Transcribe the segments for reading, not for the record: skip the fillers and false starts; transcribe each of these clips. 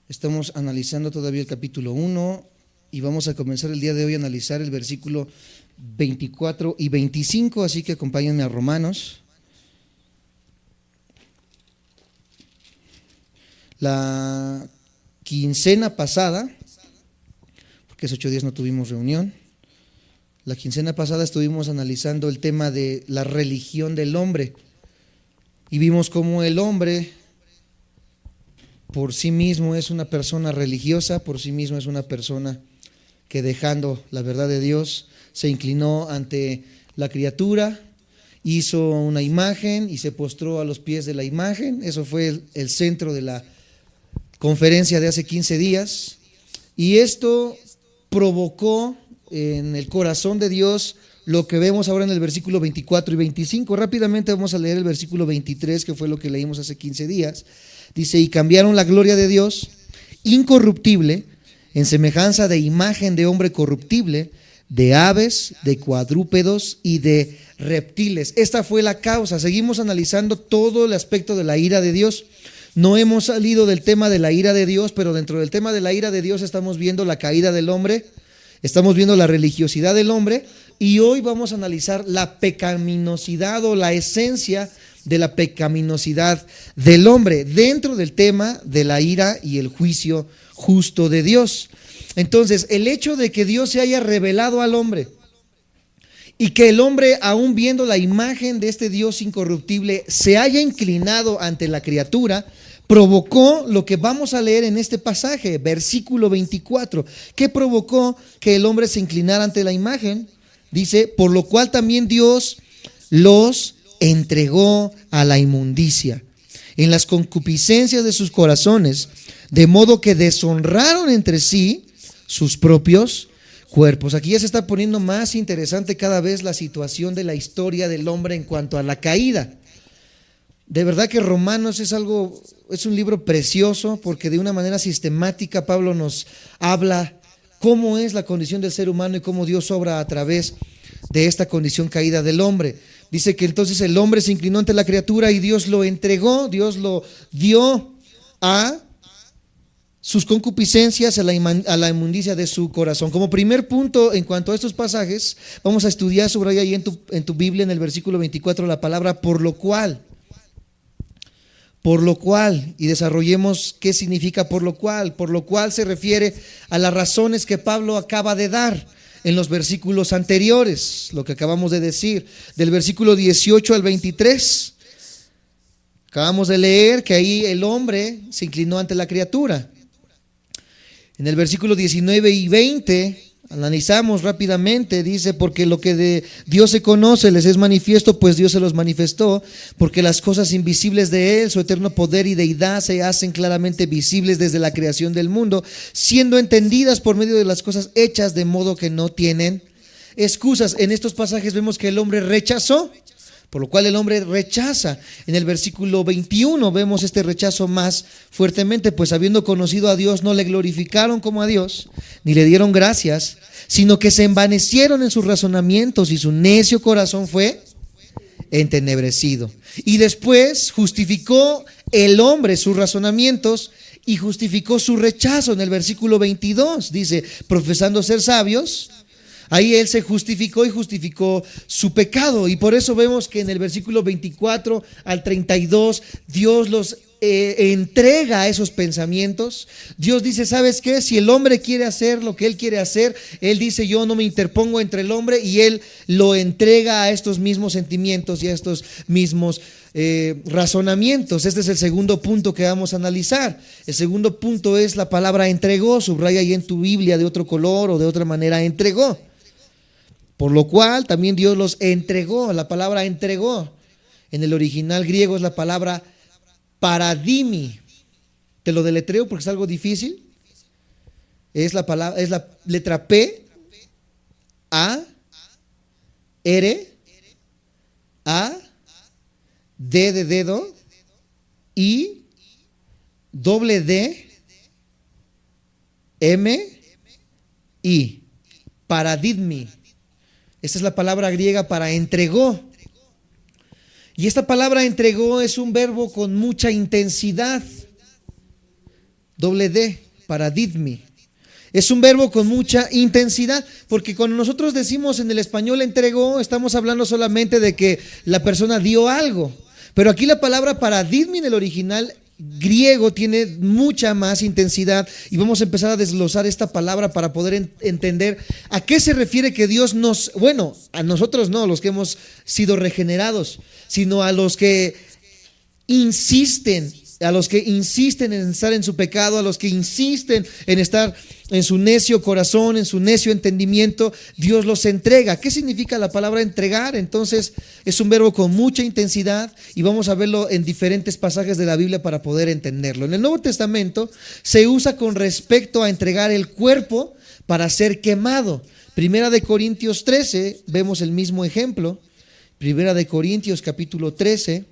Estamos analizando todavía el capítulo 1 y vamos a comenzar el día de hoy a analizar el versículo 24 y 25, así que acompáñenme a Romanos. La quincena pasada, porque hace 8 días no tuvimos reunión, la quincena pasada estuvimos analizando el tema de la religión del hombre y vimos cómo el hombre por sí mismo es una persona religiosa, por sí mismo es una persona que, dejando la verdad de Dios, se inclinó ante la criatura, hizo una imagen y se postró a los pies de la imagen. Eso fue el centro de la conferencia de hace 15 días, y esto provocó en el corazón de Dios lo que vemos ahora en el versículo 24 y 25. Rápidamente vamos a leer el versículo 23, que fue lo que leímos hace 15 días. Dice: y cambiaron la gloria de Dios incorruptible en semejanza de imagen de hombre corruptible, de aves, de cuadrúpedos y de reptiles. Esta fue la causa. Seguimos analizando todo el aspecto de la ira de Dios. No hemos salido del tema de la ira de Dios, pero dentro del tema de la ira de Dios estamos viendo la caída del hombre, estamos viendo la religiosidad del hombre, y hoy vamos a analizar la pecaminosidad o la esencia de la pecaminosidad del hombre dentro del tema de la ira y el juicio justo de Dios. Entonces, el hecho de que Dios se haya revelado al hombre y que el hombre, aún viendo la imagen de este Dios incorruptible, se haya inclinado ante la criatura, provocó lo que vamos a leer en este pasaje, versículo 24. ¿Qué provocó que el hombre se inclinara ante la imagen? Dice: por lo cual también Dios los entregó a la inmundicia en las concupiscencias de sus corazones, de modo que deshonraron entre sí sus propios cuerpos. Aquí ya se está poniendo más interesante cada vez la situación de la historia del hombre en cuanto a la caída. De verdad que Romanos es un libro precioso, porque de una manera sistemática Pablo nos habla cómo es la condición del ser humano y cómo Dios obra a través de esta condición caída del hombre. Dice que entonces el hombre se inclinó ante la criatura y Dios lo entregó, Dios lo dio a sus concupiscencias, a la inmundicia de su corazón. Como primer punto en cuanto a estos pasajes, vamos a estudiar sobre ahí en tu Biblia, en el versículo 24, la palabra por lo cual, y desarrollemos qué significa por lo cual. Por lo cual se refiere a las razones que Pablo acaba de dar en los versículos anteriores, lo que acabamos de decir, del versículo 18 al 23. Acabamos de leer que ahí el hombre se inclinó ante la criatura. En el versículo 19 y 20, analizamos rápidamente, dice: porque lo que de Dios se conoce les es manifiesto, pues Dios se los manifestó, porque las cosas invisibles de Él, su eterno poder y deidad, se hacen claramente visibles desde la creación del mundo, siendo entendidas por medio de las cosas hechas, de modo que no tienen excusas. En estos pasajes vemos que el hombre rechazó, por lo cual el hombre rechaza. En el versículo 21 vemos este rechazo más fuertemente: pues habiendo conocido a Dios, no le glorificaron como a Dios, ni le dieron gracias, sino que se envanecieron en sus razonamientos, y su necio corazón fue entenebrecido. Y después justificó el hombre sus razonamientos y justificó su rechazo. En el versículo 22 dice: profesando ser sabios, ahí él se justificó y justificó su pecado. Y por eso vemos que en el versículo 24 al 32 Dios los entrega a esos pensamientos. Dios dice: ¿sabes qué? Si el hombre quiere hacer lo que él quiere hacer, él dice: yo no me interpongo entre el hombre, y él lo entrega a estos mismos sentimientos y a estos mismos razonamientos. Este es el segundo punto que vamos a analizar. El segundo punto es la palabra entregó. Subraya ahí en tu Biblia de otro color o de otra manera: entregó. Por lo cual también Dios los entregó. La palabra entregó en el original griego es la palabra paradimi. Te lo deletreo porque es algo difícil. Es la letra P, A, R, A, D de dedo, I, doble D, M, I. Paradimi. Esta es la palabra griega para entregó. Y esta palabra entregó es un verbo con mucha intensidad. doble D, paradidmi. Es un verbo con mucha intensidad, porque cuando nosotros decimos en el español entregó, estamos hablando solamente de que la persona dio algo. Pero aquí la palabra paradidmi en el original griego tiene mucha más intensidad y vamos a empezar a desglosar esta palabra para poder entender a qué se refiere que Dios nos, bueno, a nosotros no, los que hemos sido regenerados, sino a los que insisten en estar en su pecado, a los que insisten en estar en su necio corazón, en su necio entendimiento, Dios los entrega. ¿Qué significa la palabra entregar? Entonces es un verbo con mucha intensidad y vamos a verlo en diferentes pasajes de la Biblia para poder entenderlo. En el Nuevo Testamento se usa con respecto a entregar el cuerpo para ser quemado. Primera de Corintios 13, vemos el mismo ejemplo. Primera de Corintios capítulo 13,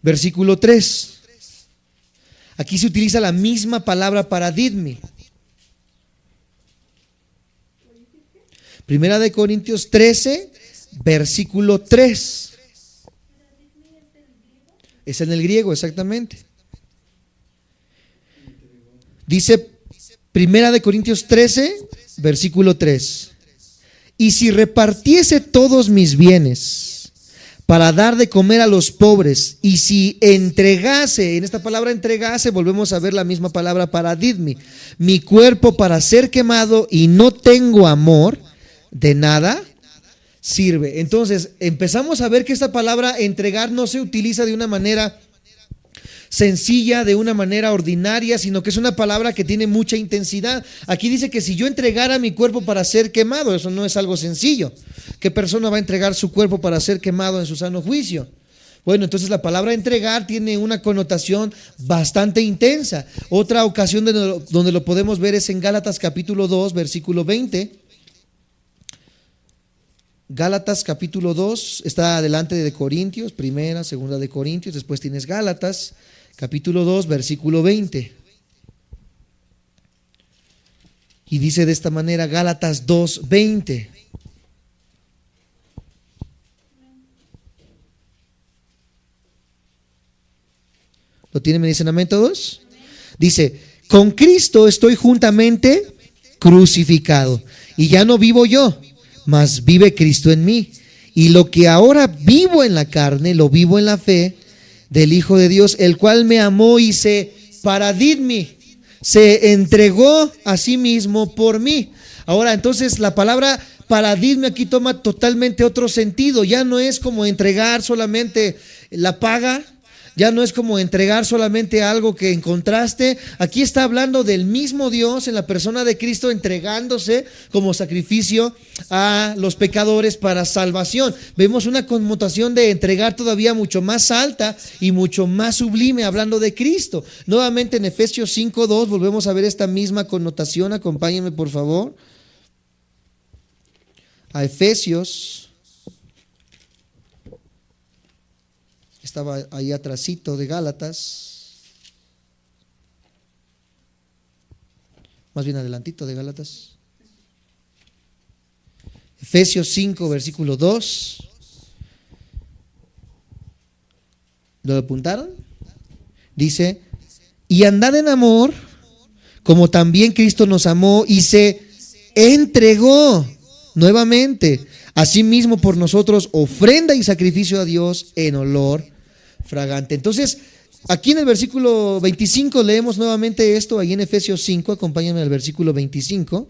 versículo 3. Aquí se utiliza la misma palabra paradidmi. Primera de Corintios 13, versículo 3. Es en el griego, exactamente. Dice Primera de Corintios 13, versículo 3. Y si repartiese todos mis bienes para dar de comer a los pobres, y si entregase, en esta palabra entregase volvemos a ver la misma palabra paradidmi, mi cuerpo para ser quemado y no tengo amor, de nada sirve. Entonces empezamos a ver que esta palabra entregar no se utiliza de una manera sencilla, de una manera ordinaria, sino que es una palabra que tiene mucha intensidad. Aquí dice que si yo entregara mi cuerpo para ser quemado, eso no es algo sencillo. ¿Qué persona va a entregar su cuerpo para ser quemado en su sano juicio? Bueno, entonces la palabra entregar tiene una connotación bastante intensa. Otra ocasión donde lo podemos ver es en Gálatas capítulo 2, versículo 20. Gálatas capítulo 2 está delante de Corintios, primera, segunda de Corintios, después tienes Gálatas capítulo 2, versículo 20. Y dice de esta manera Gálatas 2, 20. ¿Lo tienen? ¿Me dicen amén todos? Dice, con Cristo estoy juntamente crucificado, y ya no vivo yo, mas vive Cristo en mí. Y lo que ahora vivo en la carne, lo vivo en la fe del Hijo de Dios, el cual me amó y se paradidmi, se entregó a sí mismo por mí. Ahora, entonces, la palabra paradidmi aquí toma totalmente otro sentido. Ya no es como entregar solamente la paga, ya no es como entregar solamente algo que encontraste. Aquí está hablando del mismo Dios en la persona de Cristo entregándose como sacrificio a los pecadores para salvación. Vemos una connotación de entregar todavía mucho más alta y mucho más sublime hablando de Cristo. Nuevamente en Efesios 5:2 volvemos a ver esta misma connotación. Acompáñenme por favor a Efesios. Estaba ahí atrasito de Gálatas, más bien adelantito de Gálatas. Efesios 5, versículo 2. ¿Lo apuntaron? Dice, y andad en amor, como también Cristo nos amó y se entregó nuevamente a sí mismo por nosotros, ofrenda y sacrificio a Dios en olor fragante. Entonces, aquí en el versículo 25 leemos nuevamente esto, ahí en Efesios 5, acompáñenme al versículo 25.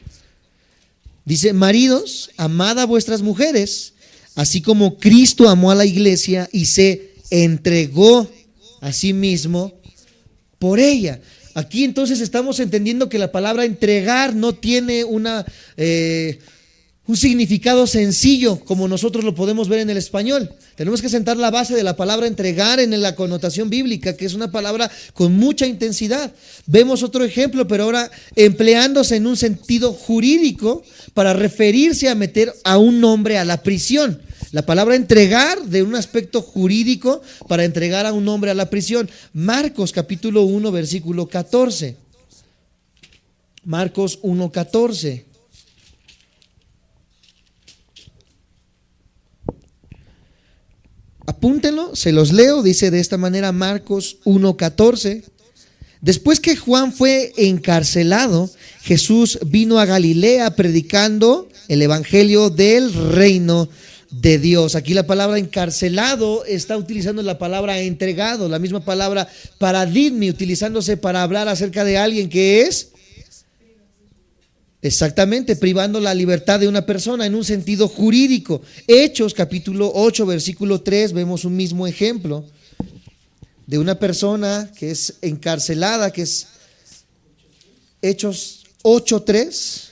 Dice, maridos, amad a vuestras mujeres, así como Cristo amó a la iglesia y se entregó a sí mismo por ella. Aquí entonces estamos entendiendo que la palabra entregar no tiene un significado sencillo como nosotros lo podemos ver en el español. Tenemos que sentar la base de la palabra entregar en la connotación bíblica, que es una palabra con mucha intensidad. Vemos otro ejemplo, pero ahora empleándose en un sentido jurídico para referirse a meter a un hombre a la prisión. La palabra entregar de un aspecto jurídico para entregar a un hombre a la prisión. Marcos capítulo 1, versículo 14. Marcos 1, 14. Apúntenlo, se los leo, dice de esta manera Marcos 1:14. Después que Juan fue encarcelado, Jesús vino a Galilea predicando el evangelio del reino de Dios. Aquí la palabra encarcelado está utilizando la palabra entregado, la misma palabra paradidmi, utilizándose para hablar acerca de alguien que es exactamente privando la libertad de una persona en un sentido jurídico. Hechos capítulo 8 versículo 3 vemos un mismo ejemplo de una persona que es encarcelada, que es Hechos 8:3.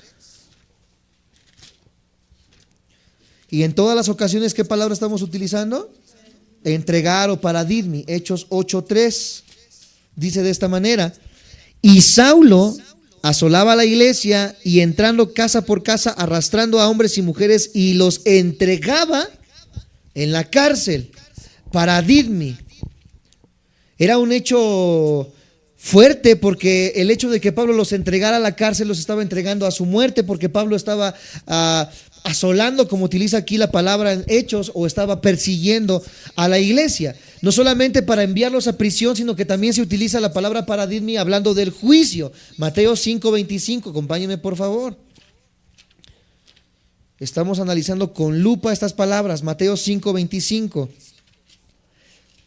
Y en todas las ocasiones, ¿qué palabra estamos utilizando? Entregar o paradidmi. Hechos 8:3 dice de esta manera: y Saulo asolaba la iglesia y entrando casa por casa, arrastrando a hombres y mujeres, y los entregaba en la cárcel. Paradidmi. Era un hecho fuerte, porque el hecho de que Pablo los entregara a la cárcel los estaba entregando a su muerte, porque Pablo estaba asolando, como utiliza aquí la palabra en Hechos, o estaba persiguiendo a la iglesia. No solamente para enviarlos a prisión, sino que también se utiliza la palabra paradidmi hablando del juicio. Mateo 5:25, acompáñenme por favor. Estamos analizando con lupa estas palabras, Mateo 5:25.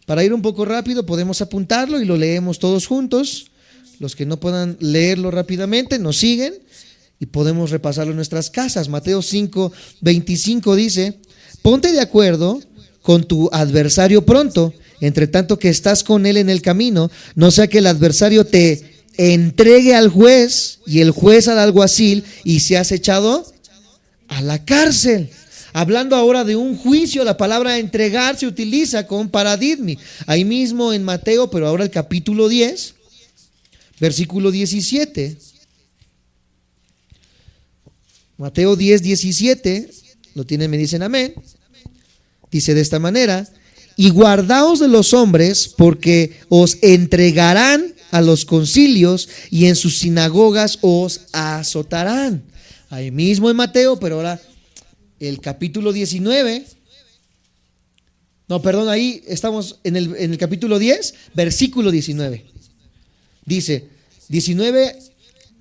Para ir un poco rápido, podemos apuntarlo y lo leemos todos juntos. Los que no puedan leerlo rápidamente, nos siguen y podemos repasarlo en nuestras casas. Mateo 5:25 dice: ponte de acuerdo con tu adversario pronto, entre tanto que estás con él en el camino, no sea que el adversario te entregue al juez y el juez al alguacil y seas echado a la cárcel. Hablando ahora de un juicio, la palabra entregar se utiliza con paradidmi. Ahí mismo en Mateo, pero ahora el capítulo 10, versículo 17. Mateo 10:17, lo tienen, me dicen amén. Dice de esta manera: y guardaos de los hombres, porque os entregarán a los concilios y en sus sinagogas os azotarán. Ahí mismo en Mateo, pero ahora el capítulo 19, no, perdón, ahí estamos en el capítulo 10, versículo 19. Dice 19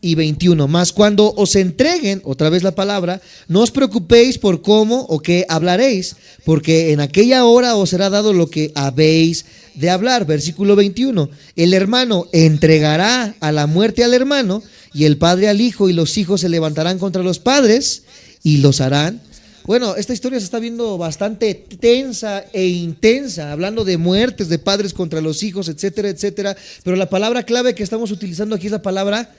y 21, mas cuando os entreguen, otra vez la palabra, no os preocupéis por cómo o qué hablaréis, porque en aquella hora os será dado lo que habéis de hablar. Versículo 21, el hermano entregará a la muerte al hermano, y el padre al hijo, y los hijos se levantarán contra los padres y los harán. Bueno, esta historia se está viendo bastante tensa e intensa, hablando de muertes de padres contra los hijos, etcétera, etcétera. Pero la palabra clave que estamos utilizando aquí es la palabra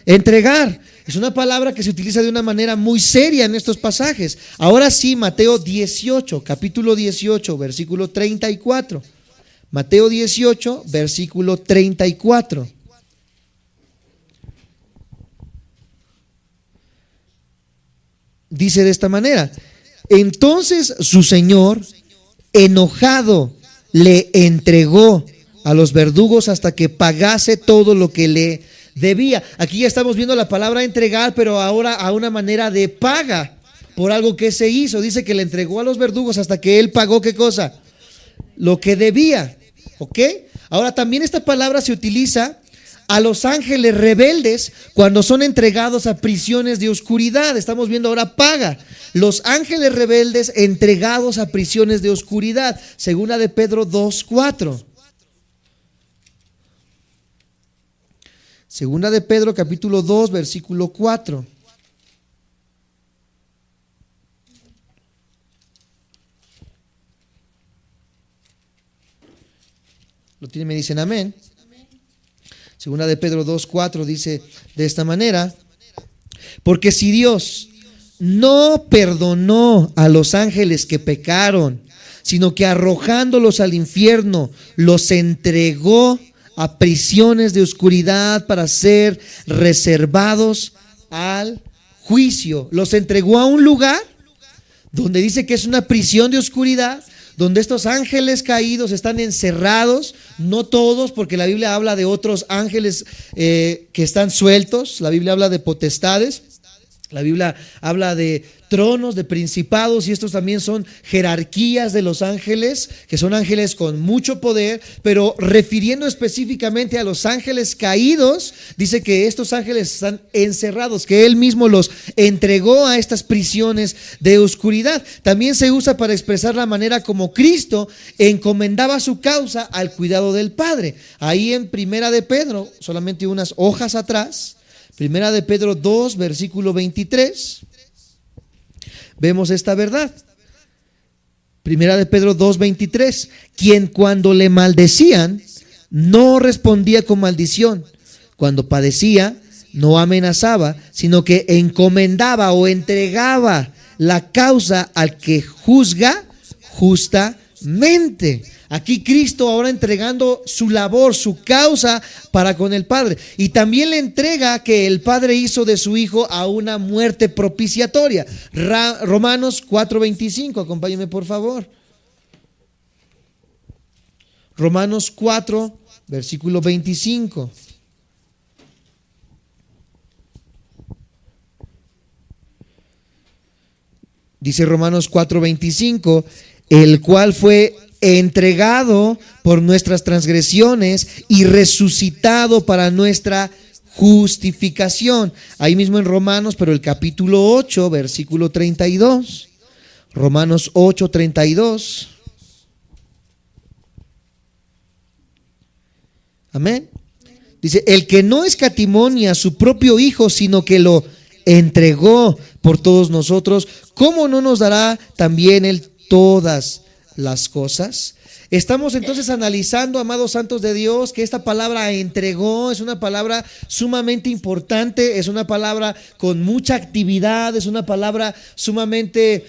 entregar. Es una palabra que se utiliza de una manera muy seria en estos pasajes. Ahora sí, Mateo 18, capítulo 18, versículo 34. Mateo 18, versículo 34. Dice de esta manera: entonces su señor, enojado, le entregó a los verdugos hasta que pagase todo lo que le debía. Aquí ya estamos viendo la palabra entregar, pero ahora a una manera de paga por algo que se hizo. Dice que le entregó a los verdugos hasta que él pagó, ¿qué cosa? Lo que debía. ¿Ok? Ahora también esta palabra se utiliza a los ángeles rebeldes cuando son entregados a prisiones de oscuridad. Estamos viendo ahora paga. Los ángeles rebeldes entregados a prisiones de oscuridad. Segunda de Pedro 2:4. Segunda de Pedro capítulo 2 versículo 4. Lo tienen, me dicen amén. Segunda de Pedro 2:4 dice de esta manera: porque si Dios no perdonó a los ángeles que pecaron, sino que arrojándolos al infierno, los entregó a prisiones de oscuridad para ser reservados al juicio. Los entregó a un lugar donde dice que es una prisión de oscuridad, donde estos ángeles caídos están encerrados, no todos, porque la Biblia habla de otros ángeles que están sueltos, la Biblia habla de potestades, La Biblia habla de tronos, de principados, y estos también son jerarquías de los ángeles, que son ángeles con mucho poder, pero refiriendo específicamente a los ángeles caídos, dice que estos ángeles están encerrados, que Él mismo los entregó a estas prisiones de oscuridad. También se usa para expresar la manera como Cristo encomendaba su causa al cuidado del Padre. Ahí en Primera de Pedro, solamente unas hojas atrás, Primera de Pedro 2, versículo 23, vemos esta verdad. Primera de Pedro 2, 23, quien cuando le maldecían, no respondía con maldición. Cuando padecía, no amenazaba, sino que encomendaba o entregaba la causa al que juzga justamente. Aquí Cristo ahora entregando su labor, su causa para con el Padre. Y también le entrega que el Padre hizo de su Hijo a una muerte propiciatoria. Romanos 4:25, acompáñenme por favor. Romanos 4, versículo 25. Dice Romanos 4:25, el cual fue entregado por nuestras transgresiones y resucitado para nuestra justificación. Ahí mismo en Romanos, pero el capítulo 8, versículo 32. Romanos 8, 32. Amén. Dice, el que no escatimó ni a su propio Hijo, sino que lo entregó por todos nosotros, ¿cómo no nos dará también Él todas las cosas? Estamos entonces analizando, amados santos de Dios, que esta palabra entregó es una palabra sumamente importante, es una palabra con mucha actividad, es una palabra sumamente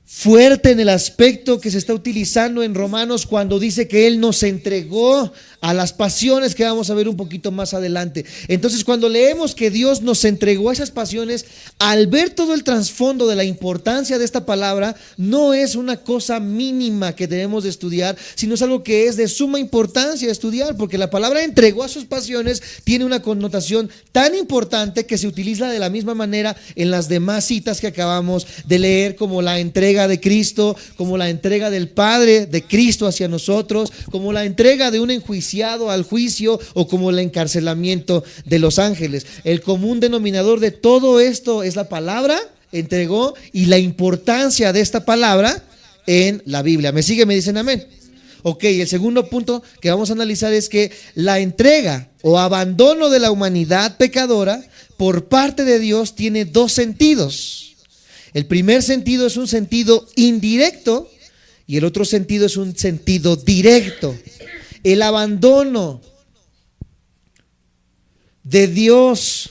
fuerte en el aspecto que se está utilizando en Romanos cuando dice que Él nos entregó a las pasiones que vamos a ver un poquito más adelante. Entonces, cuando leemos que Dios nos entregó a esas pasiones, al ver todo el trasfondo de la importancia de esta palabra, no es una cosa mínima que debemos de estudiar, sino es algo que es de suma importancia estudiar, porque la palabra entregó a sus pasiones tiene una connotación tan importante que se utiliza de la misma manera en las demás citas que acabamos de leer, como la entrega de Cristo, como la entrega del Padre de Cristo hacia nosotros, como la entrega de un enjuiciado al juicio, o como el encarcelamiento de los ángeles. El común denominador de todo esto es la palabra entregó y la importancia de esta palabra en la Biblia. ¿Me sigue? ¿Me dicen amén? Ok, el segundo punto que vamos a analizar es que la entrega o abandono de la humanidad pecadora por parte de Dios tiene dos sentidos. El primer sentido es un sentido indirecto y el otro sentido es un sentido directo. El abandono de Dios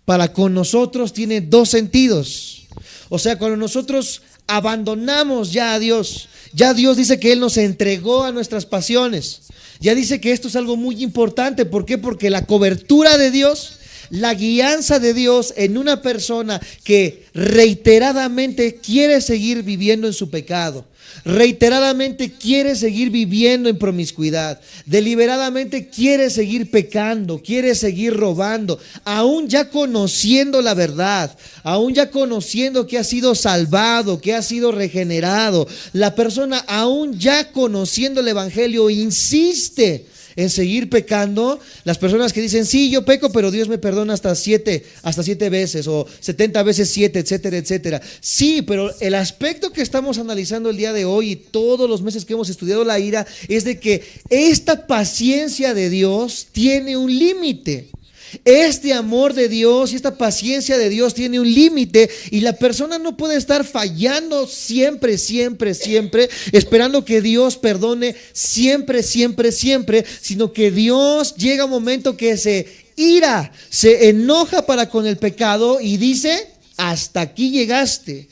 para con nosotros tiene dos sentidos. O sea, cuando nosotros abandonamos ya a Dios, ya Dios dice que Él nos entregó a nuestras pasiones. Ya dice que esto es algo muy importante. ¿Por qué? Porque la cobertura de Dios, la guianza de Dios en una persona que reiteradamente quiere seguir viviendo en su pecado, reiteradamente quiere seguir viviendo en promiscuidad, deliberadamente quiere seguir pecando, quiere seguir robando, aún ya conociendo la verdad, aún ya conociendo que ha sido salvado, que ha sido regenerado, la persona aún ya conociendo el evangelio insiste en seguir pecando. Las personas que dicen, sí, yo peco, pero Dios me perdona hasta siete veces, o 70 veces 7, etcétera, etcétera. Sí, pero el aspecto que estamos analizando el día de hoy y todos los meses que hemos estudiado la ira es de que esta paciencia de Dios tiene un límite. Este amor de Dios y esta paciencia de Dios tiene un límite, y la persona no puede estar fallando siempre, esperando que Dios perdone siempre, sino que Dios llega un momento que se ira, se enoja para con el pecado y dice, hasta aquí llegaste,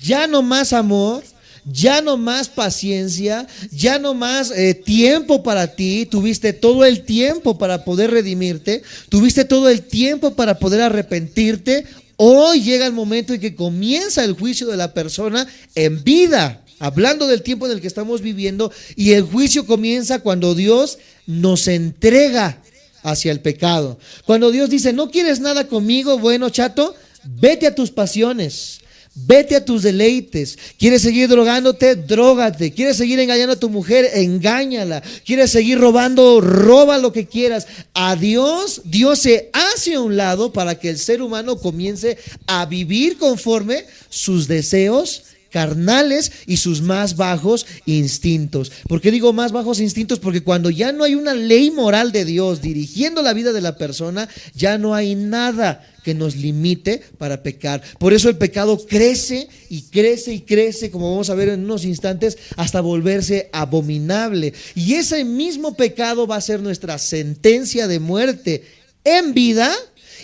ya no más amor, ya no más paciencia, ya no más tiempo para ti. Tuviste todo el tiempo para poder redimirte, tuviste todo el tiempo para poder arrepentirte. Hoy llega el momento en que comienza el juicio de la persona en vida, hablando del tiempo en el que estamos viviendo, y el juicio comienza cuando Dios nos entrega hacia el pecado. Cuando Dios dice, no quieres nada conmigo, bueno, chato, vete a tus pasiones. Vete a tus deleites. ¿Quieres seguir drogándote? Drógate. ¿Quieres seguir engañando a tu mujer? Engáñala. ¿Quieres seguir robando? Roba lo que quieras. A Dios se hace a un lado para que el ser humano comience a vivir conforme sus deseos carnales y sus más bajos instintos. ¿Por qué digo más bajos instintos? Porque cuando ya no hay una ley moral de Dios dirigiendo la vida de la persona, ya no hay nada que nos limite para pecar. Por eso el pecado crece y crece y crece, como vamos a ver en unos instantes, hasta volverse abominable. Y ese mismo pecado va a ser nuestra sentencia de muerte en vida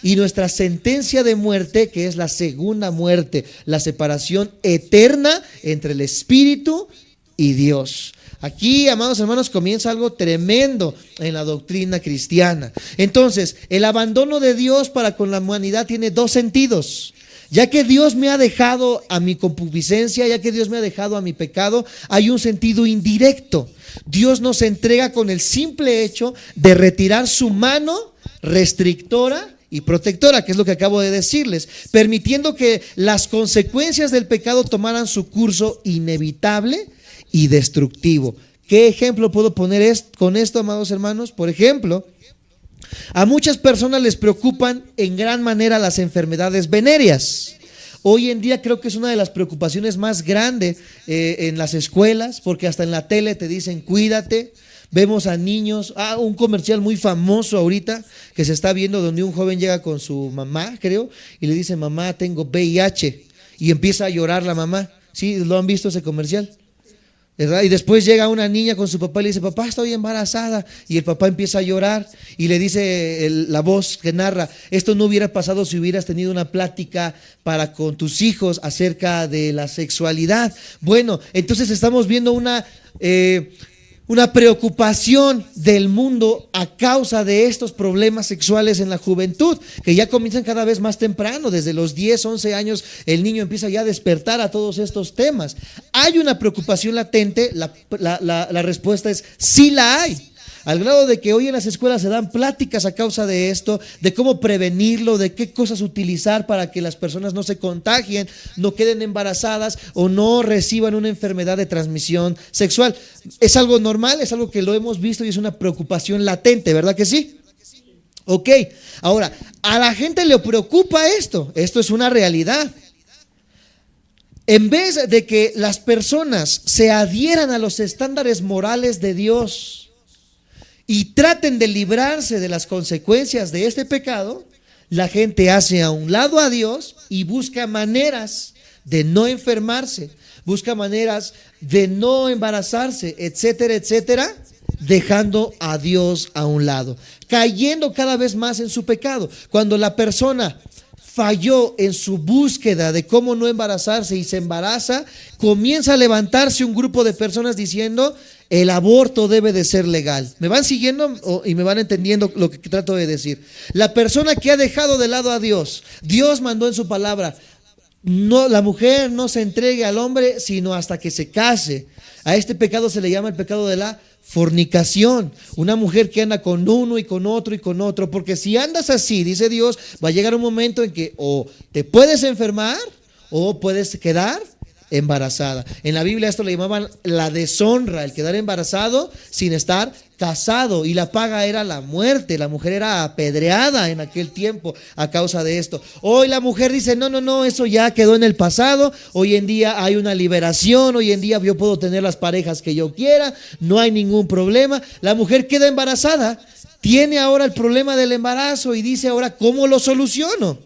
y nuestra sentencia de muerte, que es la segunda muerte, la separación eterna entre el espíritu y Dios. Aquí, amados hermanos, comienza algo tremendo en la doctrina cristiana. Entonces, el abandono de Dios para con la humanidad tiene dos sentidos. Ya que Dios me ha dejado a mi concupiscencia, ya que Dios me ha dejado a mi pecado, hay un sentido indirecto. Dios nos entrega con el simple hecho de retirar su mano restrictora y protectora, que es lo que acabo de decirles, permitiendo que las consecuencias del pecado tomaran su curso inevitable y destructivo. ¿Qué ejemplo puedo poner con esto, amados hermanos? Por ejemplo, a muchas personas les preocupan en gran manera las enfermedades venéreas. Hoy en día creo que es una de las preocupaciones más grandes en las escuelas, porque hasta en la tele te dicen cuídate. Vemos a niños, un comercial muy famoso ahorita que se está viendo donde un joven llega con su mamá, creo, y le dice, mamá, tengo VIH, y empieza a llorar la mamá. ¿Sí? ¿Lo han visto ese comercial? ¿Verdad? Y después llega una niña con su papá y le dice, papá, estoy embarazada, y el papá empieza a llorar y le dice la voz que narra, esto no hubiera pasado si hubieras tenido una plática con tus hijos acerca de la sexualidad. Bueno, entonces estamos viendo una preocupación del mundo a causa de estos problemas sexuales en la juventud, que ya comienzan cada vez más temprano. Desde los 10, 11 años el niño empieza ya a despertar a todos estos temas. ¿Hay una preocupación latente? La respuesta es sí la hay. Al grado de que hoy en las escuelas se dan pláticas a causa de esto, de cómo prevenirlo, de qué cosas utilizar para que las personas no se contagien, no queden embarazadas o no reciban una enfermedad de transmisión sexual. Es algo normal, es algo que lo hemos visto y es una preocupación latente, ¿verdad que sí? Ok, ahora, a la gente le preocupa esto es una realidad. En vez de que las personas se adhieran a los estándares morales de Dios y traten de librarse de las consecuencias de este pecado, la gente hace a un lado a Dios y busca maneras de no enfermarse, busca maneras de no embarazarse, etcétera, etcétera, dejando a Dios a un lado, cayendo cada vez más en su pecado. Cuando la persona falló en su búsqueda de cómo no embarazarse y se embaraza, comienza a levantarse un grupo de personas diciendo el aborto debe de ser legal. ¿Me van siguiendo y me van entendiendo lo que trato de decir? La persona que ha dejado de lado a Dios, Dios mandó en su palabra, no, la mujer no se entregue al hombre sino hasta que se case. A este pecado se le llama el pecado de la fornicación. Una mujer que anda con uno y con otro y con otro, porque si andas así, dice Dios, va a llegar un momento en que o te puedes enfermar o puedes quedar embarazada. En la Biblia esto le llamaban la deshonra, el quedar embarazado sin estar casado, y la paga era la muerte. La mujer era apedreada en aquel tiempo a causa de esto. Hoy la mujer dice, no, eso ya quedó en el pasado. Hoy en día hay una liberación, hoy en día yo puedo tener las parejas que yo quiera, no hay ningún problema. La mujer queda embarazada, tiene ahora el problema del embarazo y dice, ahora, ¿cómo lo soluciono?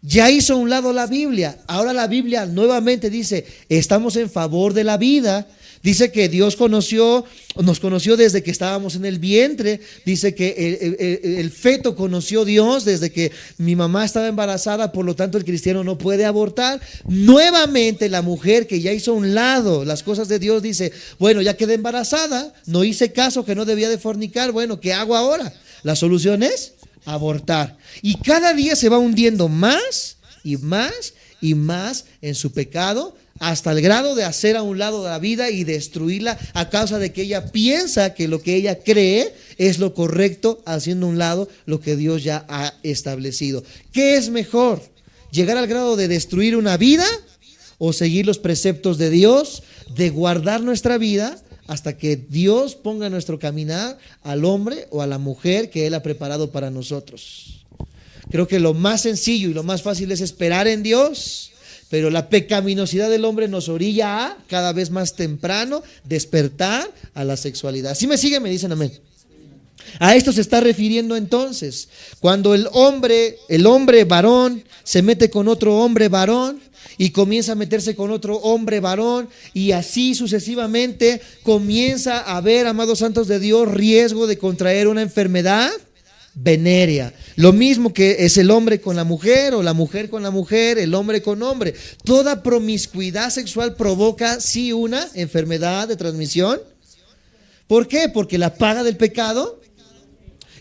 Ya hizo a un lado la Biblia. Ahora la Biblia nuevamente dice, estamos en favor de la vida. Dice que Dios nos conoció desde que estábamos en el vientre. Dice que el feto conoció a Dios desde que mi mamá estaba embarazada. Por lo tanto, el cristiano no puede abortar. Nuevamente la mujer que ya hizo a un lado las cosas de Dios dice, bueno, ya quedé embarazada, no hice caso, que no debía de fornicar. Bueno, ¿qué hago ahora? La solución es abortar. Y cada día se va hundiendo más y más y más en su pecado, hasta el grado de hacer a un lado la vida y destruirla a causa de que ella piensa que lo que ella cree es lo correcto, haciendo a un lado lo que Dios ya ha establecido. ¿Qué es mejor? ¿Llegar al grado de destruir una vida o seguir los preceptos de Dios, de guardar nuestra vida hasta que Dios ponga en nuestro caminar al hombre o a la mujer que Él ha preparado para nosotros? Creo que lo más sencillo y lo más fácil es esperar en Dios, pero la pecaminosidad del hombre nos orilla a cada vez más temprano despertar a la sexualidad. ¿Sí me siguen? Me dicen amén. A esto se está refiriendo entonces, cuando el hombre varón se mete con otro hombre varón y comienza a meterse con otro hombre varón y así sucesivamente comienza a haber, amados santos de Dios, riesgo de contraer una enfermedad venérea. Lo mismo que es el hombre con la mujer o la mujer con la mujer, el hombre con hombre. Toda promiscuidad sexual provoca sí una enfermedad de transmisión. ¿Por qué? Porque la paga del pecado.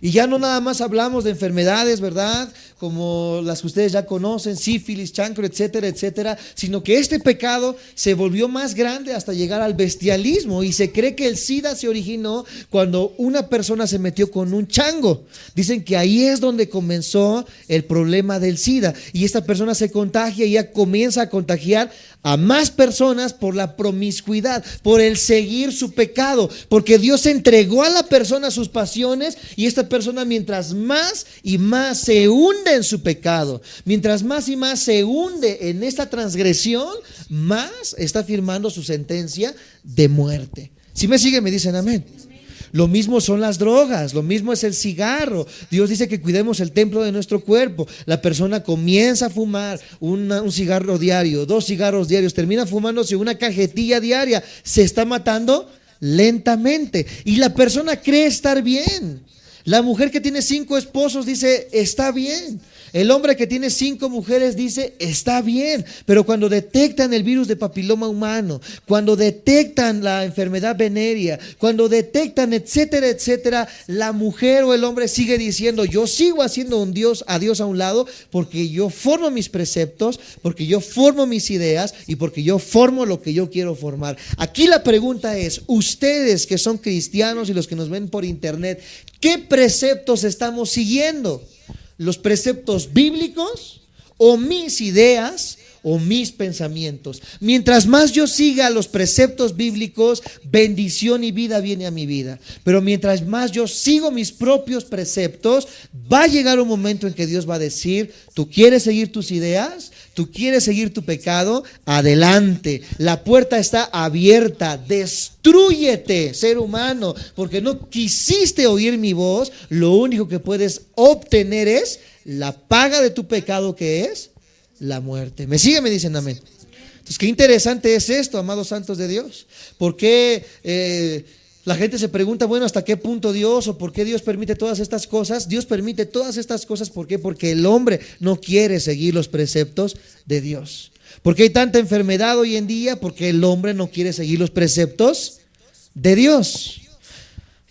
Y ya no nada más hablamos de enfermedades, ¿verdad? Como las que ustedes ya conocen, sífilis, chancro, etcétera, etcétera, sino que este pecado se volvió más grande hasta llegar al bestialismo y se cree que el SIDA se originó cuando una persona se metió con un chango. Dicen que ahí es donde comenzó el problema del SIDA y esta persona se contagia y ya comienza a contagiar a más personas por la promiscuidad, por el seguir su pecado, porque Dios entregó a la persona sus pasiones y esta persona mientras más y más se hunde en su pecado, mientras más y más se hunde en esta transgresión, más está firmando su sentencia de muerte. Si me siguen, me dicen amén. Lo mismo son las drogas, lo mismo es el cigarro. Dios dice que cuidemos el templo de nuestro cuerpo. La persona comienza a fumar un cigarro diario, 2 cigarros diarios, termina fumándose una cajetilla diaria, se está matando lentamente y la persona cree estar bien. La mujer que tiene 5 esposos dice está bien. El hombre que tiene 5 mujeres dice está bien, pero cuando detectan el virus de papiloma humano, cuando detectan la enfermedad venérea, cuando detectan etcétera, etcétera, la mujer o el hombre sigue diciendo yo sigo haciendo a Dios a un lado porque yo formo mis preceptos, porque yo formo mis ideas y porque yo formo lo que yo quiero formar. Aquí la pregunta es, ustedes que son cristianos y los que nos ven por internet, ¿qué preceptos estamos siguiendo? ¿Los preceptos bíblicos o mis ideas o mis pensamientos? Mientras más yo siga los preceptos bíblicos, bendición y vida viene a mi vida. Pero mientras más yo sigo mis propios preceptos, va a llegar un momento en que Dios va a decir, ¿tú quieres seguir tus ideas? ¿Tú quieres seguir tu pecado? Adelante, la puerta está abierta. Destrúyete, ser humano, porque no quisiste oír mi voz. Lo único que puedes obtener es la paga de tu pecado, que es la muerte. ¿Me sigue? Me dicen amén. Entonces, qué interesante es esto, amados santos de Dios. ¿Por qué la gente se pregunta, bueno, hasta qué punto Dios o por qué Dios permite todas estas cosas? Dios permite todas estas cosas, ¿por qué? Porque el hombre no quiere seguir los preceptos de Dios. ¿Por qué hay tanta enfermedad hoy en día? Porque el hombre no quiere seguir los preceptos de Dios.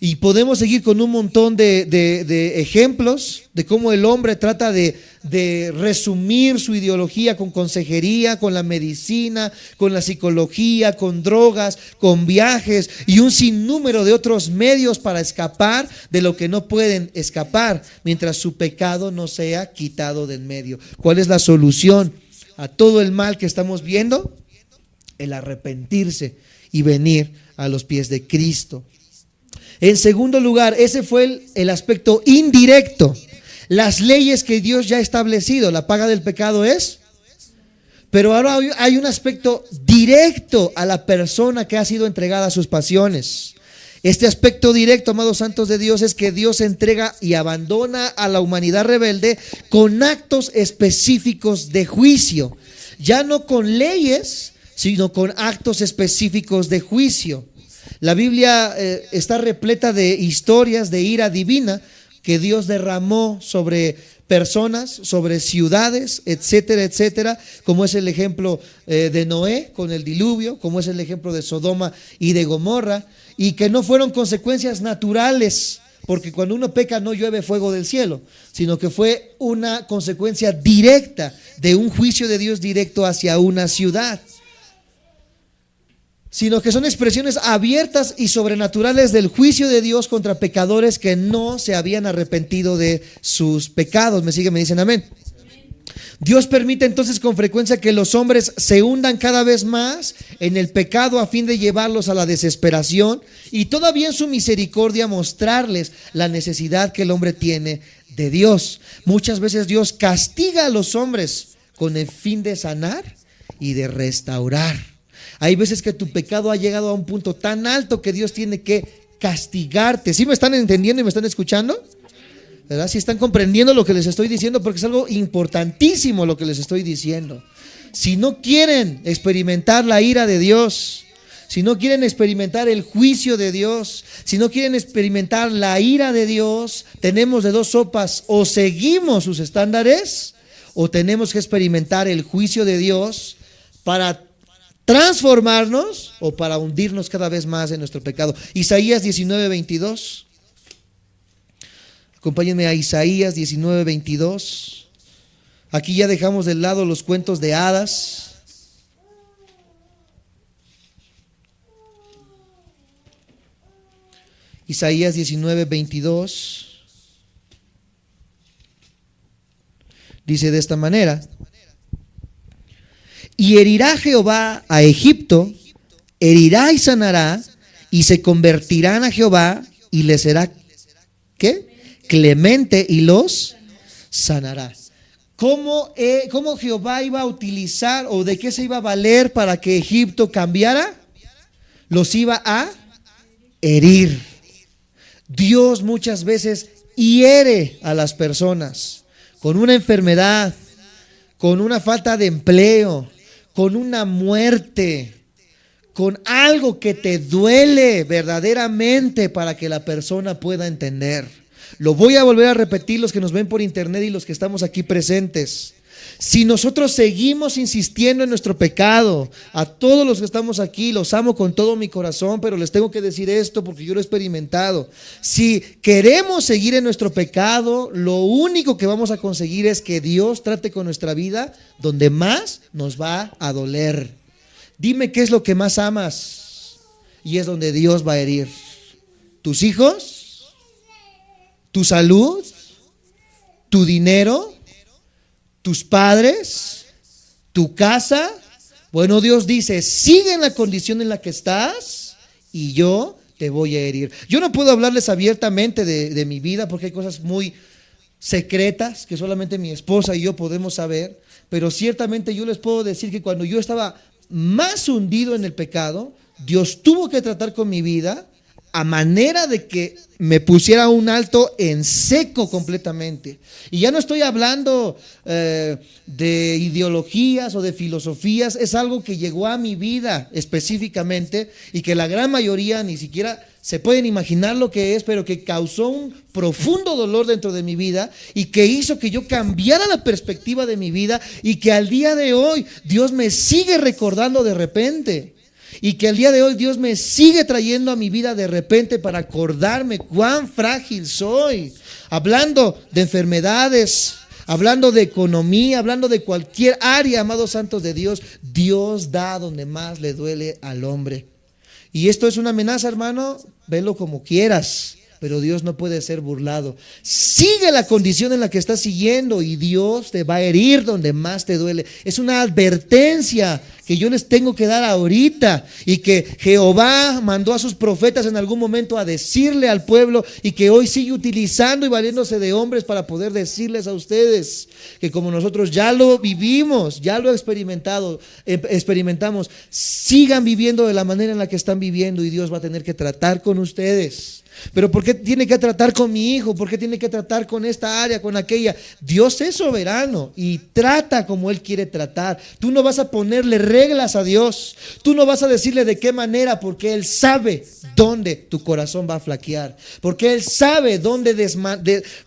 Y podemos seguir con un montón de ejemplos de cómo el hombre trata de resumir su ideología con consejería, con la medicina, con la psicología, con drogas, con viajes y un sinnúmero de otros medios para escapar de lo que no pueden escapar mientras su pecado no sea quitado de en medio. ¿Cuál es la solución a todo el mal que estamos viendo? El arrepentirse y venir a los pies de Cristo. En segundo lugar, ese fue el aspecto indirecto. Las leyes que Dios ya ha establecido, la paga del pecado es. Pero ahora hay un aspecto directo a la persona que ha sido entregada a sus pasiones. Este aspecto directo, amados santos de Dios, es que Dios entrega y abandona a la humanidad rebelde con actos específicos de juicio. Ya no con leyes, sino con actos específicos de juicio. La Biblia está repleta de historias de ira divina que Dios derramó sobre personas, sobre ciudades, etcétera, etcétera, como es el ejemplo de Noé con el diluvio, como es el ejemplo de Sodoma y de Gomorra, y que no fueron consecuencias naturales, porque cuando uno peca no llueve fuego del cielo, sino que fue una consecuencia directa de un juicio de Dios directo hacia una ciudad. sino que son expresiones abiertas y sobrenaturales del juicio de Dios contra pecadores que no se habían arrepentido de sus pecados. ¿Me siguen? Me dicen amén. Dios permite entonces con frecuencia que los hombres se hundan cada vez más en el pecado a fin de llevarlos a la desesperación, y todavía en su misericordia mostrarles la necesidad que el hombre tiene de Dios. Muchas veces Dios castiga a los hombres con el fin de sanar y de restaurar. Hay veces que tu pecado ha llegado a un punto tan alto que Dios tiene que castigarte. ¿Sí me están entendiendo y me están escuchando? ¿Verdad? Si están comprendiendo lo que les estoy diciendo, porque es algo importantísimo lo que les estoy diciendo. Si no quieren experimentar la ira de Dios, si no quieren experimentar el juicio de Dios, si no quieren experimentar la ira de Dios, tenemos de dos sopas: o seguimos sus estándares, o tenemos que experimentar el juicio de Dios para transformarnos o para hundirnos cada vez más en nuestro pecado. Isaías 19:22. Acompáñenme a Isaías 19:22. Aquí ya dejamos de lado los cuentos de hadas. Isaías 19:22 dice de esta manera: y herirá Jehová a Egipto, herirá y sanará, y se convertirán a Jehová, y les será, ¿qué? Clemente, y los sanará. ¿Cómo Jehová iba a utilizar, o de qué se iba a valer para que Egipto cambiara? Los iba a herir. Dios muchas veces hiere a las personas con una enfermedad, con una falta de empleo, con una muerte, con algo que te duele verdaderamente, para que la persona pueda entender. Lo voy a volver a repetir, los que nos ven por internet y los que estamos aquí presentes. Si nosotros seguimos insistiendo en nuestro pecado, a todos los que estamos aquí los amo con todo mi corazón, pero les tengo que decir esto porque yo lo he experimentado. Si queremos seguir en nuestro pecado, lo único que vamos a conseguir es que Dios trate con nuestra vida donde más nos va a doler. Dime qué es lo que más amas, y es donde Dios va a herir. ¿Tus hijos? ¿Tu salud? ¿Tu dinero? ¿Tus padres? ¿Tu casa? Bueno, Dios dice: sigue en la condición en la que estás y yo te voy a herir. Yo no puedo hablarles abiertamente de mi vida, porque hay cosas muy secretas que solamente mi esposa y yo podemos saber, pero ciertamente yo les puedo decir que cuando yo estaba más hundido en el pecado, Dios tuvo que tratar con mi vida a manera de que me pusiera un alto en seco completamente. Y ya no estoy hablando de ideologías o de filosofías, es algo que llegó a mi vida específicamente y que la gran mayoría ni siquiera se pueden imaginar lo que es, pero que causó un profundo dolor dentro de mi vida y que hizo que yo cambiara la perspectiva de mi vida, y que al día de hoy Dios me sigue recordando de repente. Y que al día de hoy Dios me sigue trayendo a mi vida de repente para acordarme cuán frágil soy. Hablando de enfermedades, hablando de economía, hablando de cualquier área, amados santos de Dios, Dios da donde más le duele al hombre. Y esto es una amenaza, hermano, velo como quieras, pero Dios no puede ser burlado. Sigue la condición en la que estás siguiendo y Dios te va a herir donde más te duele. Es una advertencia que yo les tengo que dar ahorita, y que Jehová mandó a sus profetas en algún momento a decirle al pueblo, y que hoy sigue utilizando y valiéndose de hombres para poder decirles a ustedes que, como nosotros ya lo vivimos, ya lo experimentamos, sigan viviendo de la manera en la que están viviendo, y Dios va a tener que tratar con ustedes. Pero ¿por qué tiene que tratar con mi hijo? ¿Por qué tiene que tratar con esta área, con aquella? Dios es soberano y trata como Él quiere tratar. Tú no vas a ponerle reglas a Dios. Tú no vas a decirle de qué manera, porque Él sabe dónde tu corazón va a flaquear. Porque Él sabe dónde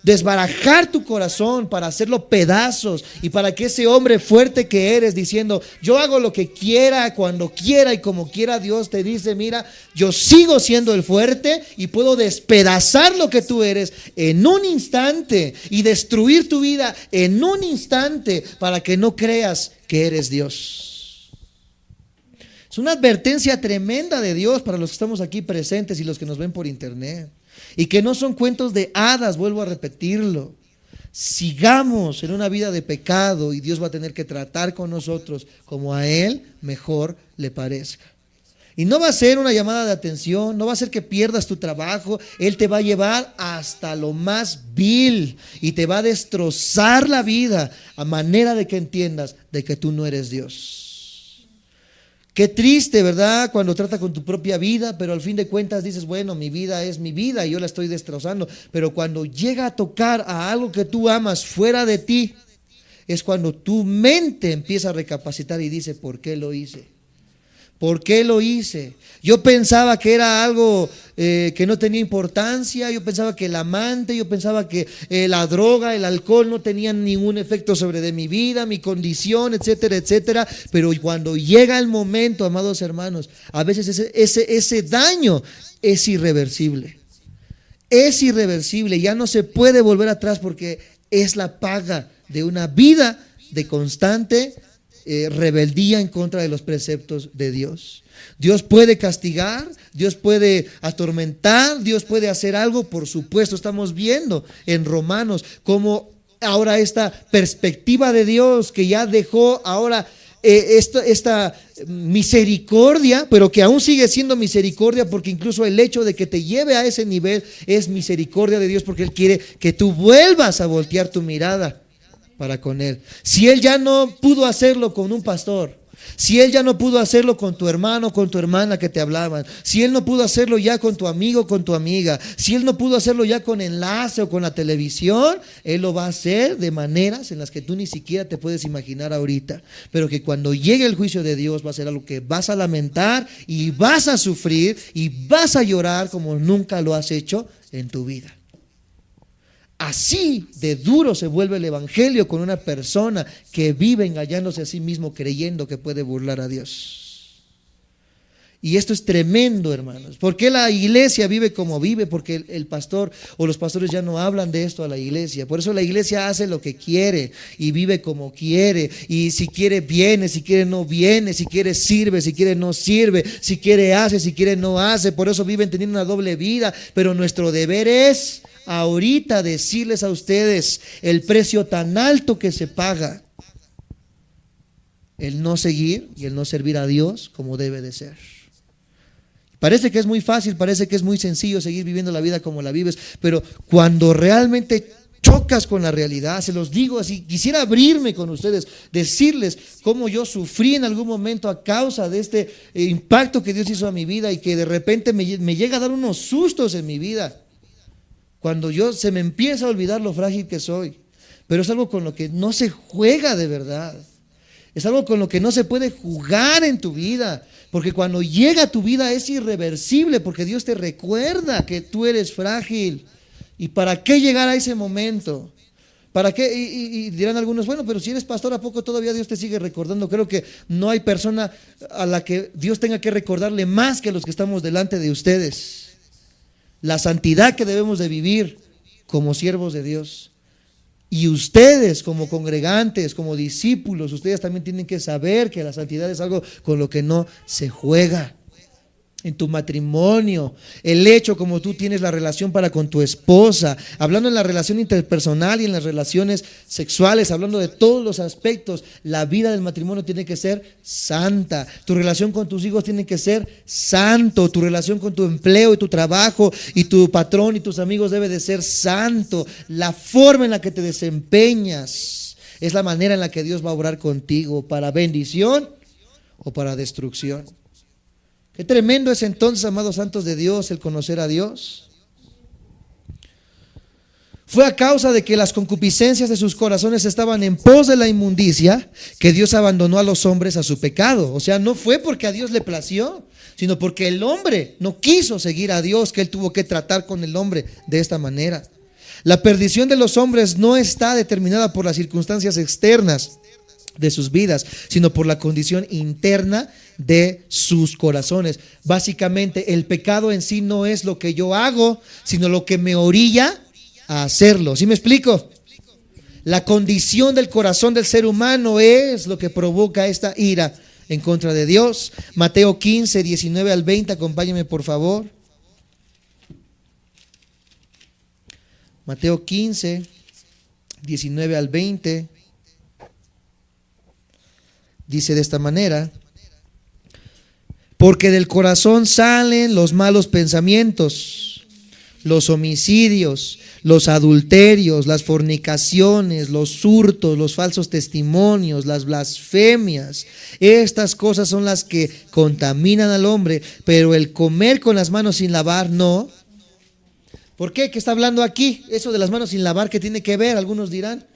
desbarajar tu corazón para hacerlo pedazos, y para que ese hombre fuerte que eres, diciendo: yo hago lo que quiera, cuando quiera y como quiera, Dios te dice: mira, yo sigo siendo el fuerte y puedo despedazar lo que tú eres en un instante y destruir tu vida en un instante, para que no creas que eres Dios. Es una advertencia tremenda de Dios para los que estamos aquí presentes y los que nos ven por internet. Y que no son cuentos de hadas, vuelvo a repetirlo. Sigamos en una vida de pecado y Dios va a tener que tratar con nosotros como a Él mejor le parezca. Y no va a ser una llamada de atención, no va a ser que pierdas tu trabajo. Él te va a llevar hasta lo más vil y te va a destrozar la vida a manera de que entiendas de que tú no eres Dios. Qué triste, ¿verdad? Cuando trata con tu propia vida, pero al fin de cuentas dices, bueno, mi vida es mi vida y yo la estoy destrozando. Pero cuando llega a tocar a algo que tú amas fuera de ti, es cuando tu mente empieza a recapacitar y dice, ¿por qué lo hice? ¿Por qué lo hice? Yo pensaba que era algo que no tenía importancia, yo pensaba que el amante, yo pensaba que la droga, el alcohol no tenían ningún efecto sobre de mi vida, mi condición, etcétera, etcétera. Pero cuando llega el momento, amados hermanos, a veces ese daño es irreversible. Es irreversible, ya no se puede volver atrás porque es la paga de una vida de constante rebeldía en contra de los preceptos de Dios. Dios puede castigar, Dios puede atormentar, Dios puede hacer algo, por supuesto. Estamos viendo en Romanos cómo ahora esta perspectiva de Dios que ya dejó ahora esta misericordia, pero que aún sigue siendo misericordia, porque incluso el hecho de que te lleve a ese nivel es misericordia de Dios, porque Él quiere que tú vuelvas a voltear tu mirada para con Él. Si Él ya no pudo hacerlo con un pastor, si Él ya no pudo hacerlo con tu hermano, con tu hermana que te hablaban, si Él no pudo hacerlo ya con tu amigo, con tu amiga, si Él no pudo hacerlo ya con enlace o con la televisión, Él lo va a hacer de maneras en las que tú ni siquiera te puedes imaginar ahorita, pero que cuando llegue el juicio de Dios va a ser algo que vas a lamentar y vas a sufrir y vas a llorar como nunca lo has hecho en tu vida. Así de duro se vuelve el evangelio con una persona que vive engañándose a sí mismo, creyendo que puede burlar a Dios. Y esto es tremendo, hermanos. ¿Por qué la iglesia vive como vive? Porque el pastor o los pastores ya no hablan de esto a la iglesia. Por eso la iglesia hace lo que quiere y vive como quiere. Y si quiere viene, si quiere no viene, si quiere sirve, si quiere no sirve, si quiere hace, si quiere no hace. Por eso viven teniendo una doble vida. Pero nuestro deber es ahorita decirles a ustedes el precio tan alto que se paga, el no seguir y el no servir a Dios como debe de ser. Parece que es muy fácil, parece que es muy sencillo seguir viviendo la vida como la vives, pero cuando realmente chocas con la realidad, se los digo así, quisiera abrirme con ustedes, decirles cómo yo sufrí en algún momento a causa de este impacto que Dios hizo a mi vida y que de repente me llega a dar unos sustos en mi vida. Cuando se me empieza a olvidar lo frágil que soy. Pero es algo con lo que no se juega de verdad. Es algo con lo que no se puede jugar en tu vida. Porque cuando llega a tu vida es irreversible. Porque Dios te recuerda que tú eres frágil. ¿Y para qué llegar a ese momento? ¿Para qué? Y dirán algunos, bueno, pero si eres pastor, ¿a poco todavía Dios te sigue recordando? Creo que no hay persona a la que Dios tenga que recordarle más que a los que estamos delante de ustedes. La santidad que debemos de vivir como siervos de Dios. Y ustedes como congregantes, como discípulos, ustedes también tienen que saber que la santidad es algo con lo que no se juega. En tu matrimonio, el hecho como tú tienes la relación para con tu esposa, hablando en la relación interpersonal y en las relaciones sexuales, hablando de todos los aspectos, la vida del matrimonio tiene que ser santa, tu relación con tus hijos tiene que ser santo, tu relación con tu empleo y tu trabajo y tu patrón y tus amigos debe de ser santo, la forma en la que te desempeñas es la manera en la que Dios va a obrar contigo, para bendición o para destrucción. Qué tremendo es entonces, amados santos de Dios, el conocer a Dios. Fue a causa de que las concupiscencias de sus corazones estaban en pos de la inmundicia que Dios abandonó a los hombres a su pecado. O sea, no fue porque a Dios le plació, sino porque el hombre no quiso seguir a Dios, que Él tuvo que tratar con el hombre de esta manera. La perdición de los hombres no está determinada por las circunstancias externas de sus vidas, sino por la condición interna de sus corazones. Básicamente, el pecado en sí no es lo que yo hago, sino lo que me orilla a hacerlo. ¿Sí me explico? La condición del corazón del ser humano es lo que provoca esta ira en contra de Dios. Mateo 15, 19 al 20, acompáñenme por favor. Mateo 15, 19 al 20. Dice de esta manera: porque del corazón salen los malos pensamientos, los homicidios, los adulterios, las fornicaciones, los hurtos, los falsos testimonios, las blasfemias. Estas cosas son las que contaminan al hombre, pero el comer con las manos sin lavar no. ¿Por qué? ¿Qué está hablando aquí? Eso de las manos sin lavar, ¿qué tiene que ver? Algunos dirán.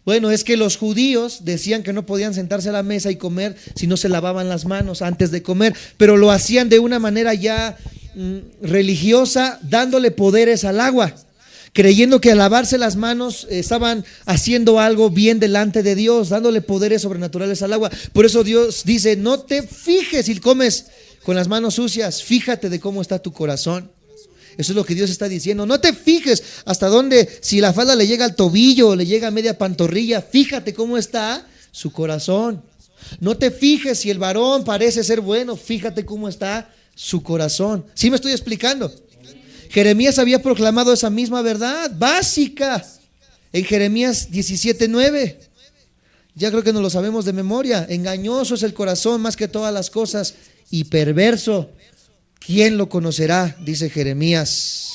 Bueno, es que los judíos decían que no podían sentarse a la mesa y comer si no se lavaban las manos antes de comer, pero lo hacían de una manera ya religiosa, dándole poderes al agua, creyendo que al lavarse las manos estaban haciendo algo bien delante de Dios, dándole poderes sobrenaturales al agua. Por eso Dios dice: no te fijes si comes con las manos sucias, fíjate de cómo está tu corazón. Eso es lo que Dios está diciendo. No te fijes hasta dónde, si la falda le llega al tobillo o le llega a media pantorrilla, fíjate cómo está su corazón. No te fijes si el varón parece ser bueno, fíjate cómo está su corazón. ¿Sí me estoy explicando? Jeremías había proclamado esa misma verdad básica en Jeremías 17:9. Ya creo que nos lo sabemos de memoria. Engañoso es el corazón más que todas las cosas y perverso. ¿Quién lo conocerá? Dice Jeremías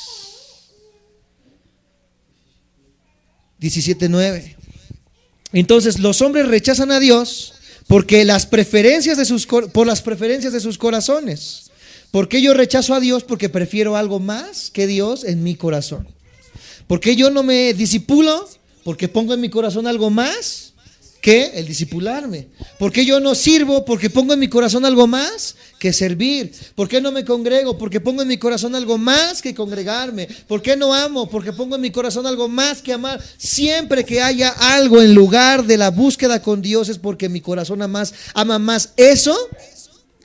17:9. Entonces los hombres rechazan a Dios porque por las preferencias de sus corazones. ¿Por qué yo rechazo a Dios? Porque prefiero algo más que Dios en mi corazón. ¿Por qué yo no me disipulo? Porque pongo en mi corazón algo más que el disipularme. ¿Por qué yo no sirvo? Porque pongo en mi corazón algo más que servir. ¿Por qué no me congrego? Porque pongo en mi corazón algo más que congregarme. ¿Por qué no amo? Porque pongo en mi corazón algo más que amar. Siempre que haya algo en lugar de la búsqueda con Dios es porque mi corazón ama más eso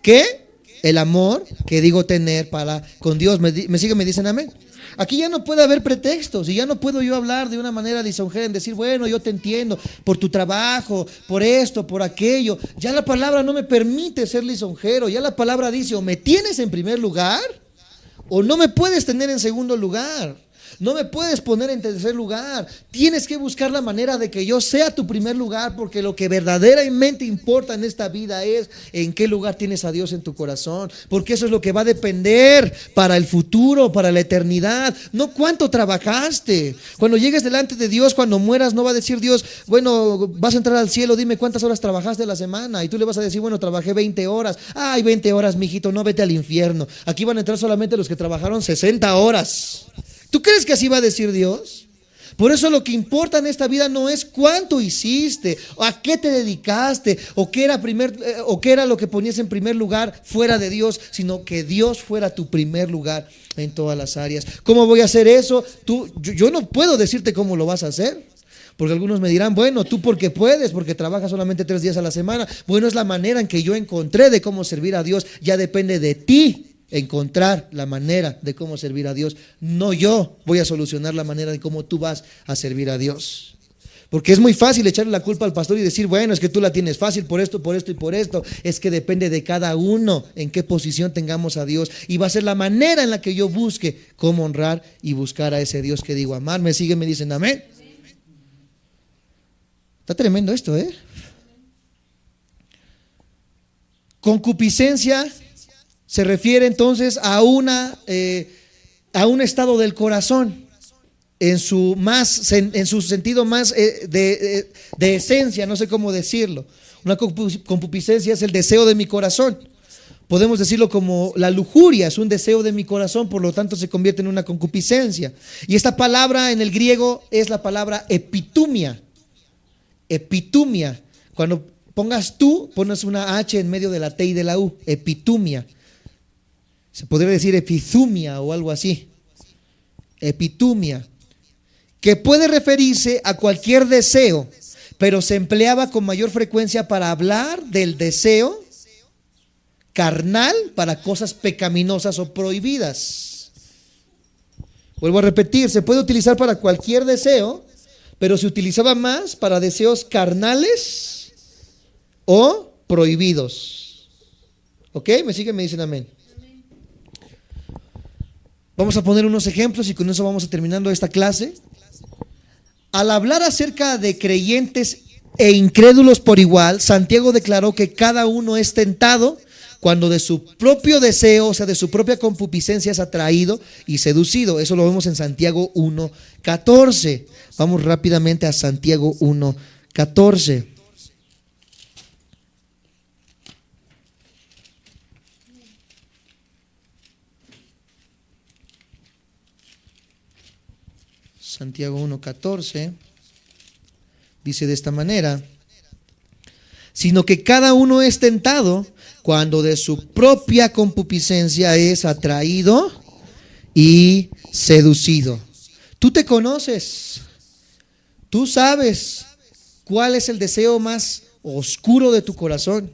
que el amor que digo tener para con Dios. ¿Me siguen? ¿Me dicen amén? Aquí ya no puede haber pretextos y ya no puedo yo hablar de una manera lisonjera en decir, bueno, yo te entiendo por tu trabajo, por esto, por aquello. Ya la palabra no me permite ser lisonjero. Ya la palabra dice: o me tienes en primer lugar o no me puedes tener en segundo lugar. No me puedes poner en tercer lugar. Tienes que buscar la manera de que yo sea tu primer lugar, porque lo que verdaderamente importa en esta vida es en qué lugar tienes a Dios en tu corazón, porque eso es lo que va a depender para el futuro, para la eternidad. No cuánto trabajaste. Cuando llegues delante de Dios, cuando mueras, no va a decir Dios, bueno, vas a entrar al cielo, dime cuántas horas trabajaste la semana, y tú le vas a decir, bueno, trabajé 20 horas. Ay, 20 horas, mijito, no, vete al infierno. Aquí van a entrar solamente los que trabajaron 60 horas. ¿Tú crees que así va a decir Dios? Por eso lo que importa en esta vida no es cuánto hiciste, o a qué te dedicaste, o qué era lo que ponías en primer lugar fuera de Dios, sino que Dios fuera tu primer lugar en todas las áreas. ¿Cómo voy a hacer eso? Yo no puedo decirte cómo lo vas a hacer, porque algunos me dirán, bueno, tú porque puedes, porque trabajas solamente 3 días a la semana. Bueno, es la manera en que yo encontré de cómo servir a Dios. Ya depende de ti encontrar la manera de cómo servir a Dios. No yo voy a solucionar la manera de cómo tú vas a servir a Dios. Porque es muy fácil echarle la culpa al pastor y decir, bueno, es que tú la tienes fácil por esto, por esto y por esto. Es que depende de cada uno en qué posición tengamos a Dios. Y va a ser la manera en la que yo busque cómo honrar y buscar a ese Dios que digo amar. ¿Me siguen? ¿Me dicen amén? Está tremendo esto, ¿eh? Concupiscencia se refiere entonces a un estado del corazón en su sentido más de esencia, no sé cómo decirlo. Una concupiscencia es el deseo de mi corazón. Podemos decirlo como la lujuria, es un deseo de mi corazón, por lo tanto se convierte en una concupiscencia. Y esta palabra en el griego es la palabra epitumia. Epitumia. Cuando pongas tú, pones una H en medio de la T y de la U. Epitumia. Se podría decir epizumia o algo así. Epitumia. Que puede referirse a cualquier deseo, pero se empleaba con mayor frecuencia para hablar del deseo carnal para cosas pecaminosas o prohibidas. Vuelvo a repetir, se puede utilizar para cualquier deseo, pero se utilizaba más para deseos carnales o prohibidos. ¿Ok? ¿Me siguen? Me dicen amén. Vamos a poner unos ejemplos y con eso vamos a terminando esta clase. Al hablar acerca de creyentes e incrédulos por igual, Santiago declaró que cada uno es tentado cuando de su propio deseo, o sea, de su propia concupiscencia es atraído y seducido. Eso lo vemos en Santiago 1:14. Vamos rápidamente a Santiago 1:14. Santiago 1:14 dice de esta manera: sino que cada uno es tentado cuando de su propia concupiscencia es atraído y seducido. Tú te conoces, tú sabes cuál es el deseo más oscuro de tu corazón.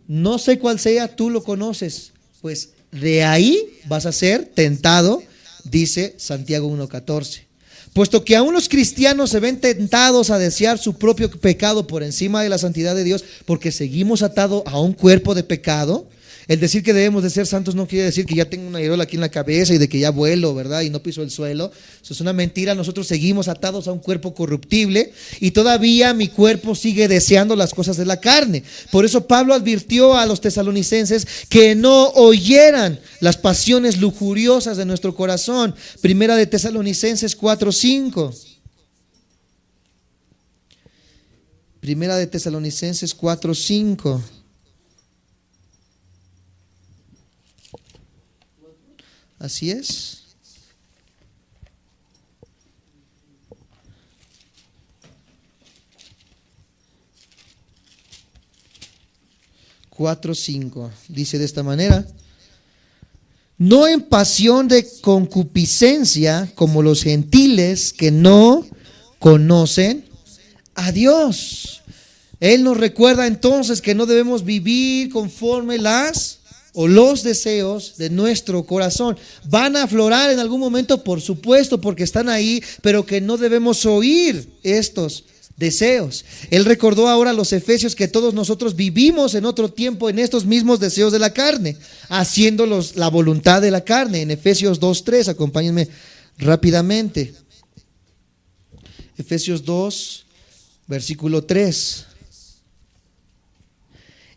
No sé cuál sea, tú lo conoces. Pues de ahí vas a ser tentado, dice Santiago 1:14. Puesto que aún los cristianos se ven tentados a desear su propio pecado por encima de la santidad de Dios, porque seguimos atados a un cuerpo de pecado. El decir que debemos de ser santos no quiere decir que ya tengo una irola aquí en la cabeza y de que ya vuelo, ¿verdad? Y no piso el suelo. Eso es una mentira. Nosotros seguimos atados a un cuerpo corruptible y todavía mi cuerpo sigue deseando las cosas de la carne. Por eso Pablo advirtió a los tesalonicenses que no oyeran las pasiones lujuriosas de nuestro corazón. Primera de Tesalonicenses 4:5. Primera de Tesalonicenses 4:5. Así es. Cuatro, 5. Dice de esta manera: no en pasión de concupiscencia como los gentiles que no conocen a Dios. Él nos recuerda entonces que no debemos vivir conforme los deseos de nuestro corazón. Van a aflorar en algún momento, por supuesto, porque están ahí, pero que no debemos oír estos deseos. Él recordó ahora a los efesios que todos nosotros vivimos en otro tiempo en estos mismos deseos de la carne, haciendo la voluntad de la carne. En Efesios 2:3, acompáñenme rápidamente. Efesios 2, versículo 3.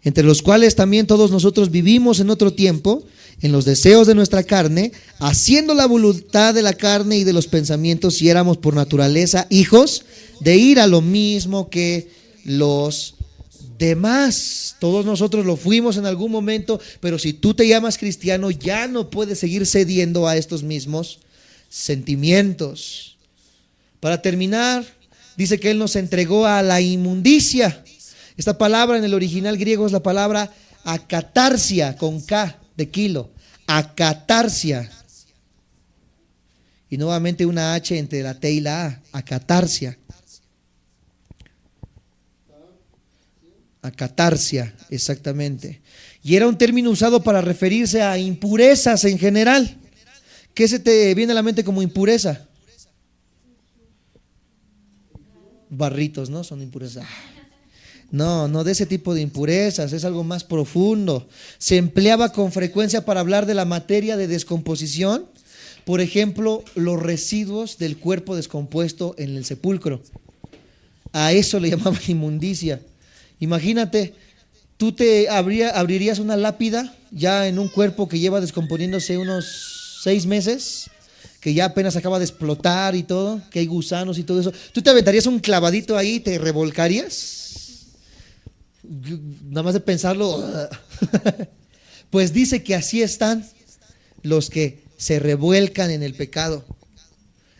Entre los cuales también todos nosotros vivimos en otro tiempo, en los deseos de nuestra carne, haciendo la voluntad de la carne y de los pensamientos, y éramos por naturaleza hijos de ira, lo mismo que los demás. Todos nosotros lo fuimos en algún momento, pero si tú te llamas cristiano, ya no puedes seguir cediendo a estos mismos sentimientos. Para terminar, dice que Él nos entregó a la inmundicia. Esta palabra en el original griego es la palabra akatarsia, con K de kilo, akatarsia. Y nuevamente una H entre la T y la A, akatarsia. Akatarsia, exactamente. Y era un término usado para referirse a impurezas en general. ¿Qué se te viene a la mente como impureza? Barritos, ¿no? Son impurezas. No de ese tipo de impurezas, es algo más profundo. Se empleaba con frecuencia para hablar de la materia de descomposición, por ejemplo, los residuos del cuerpo descompuesto en el sepulcro. A eso le llamaban inmundicia. Imagínate, tú te abrirías una lápida ya en un cuerpo que lleva descomponiéndose unos 6 meses, que ya apenas acaba de explotar y todo, que hay gusanos y todo eso. ¿Tú te aventarías un clavadito ahí y te revolcarías? Nada más de pensarlo. Pues dice que así están los que se revuelcan en el pecado.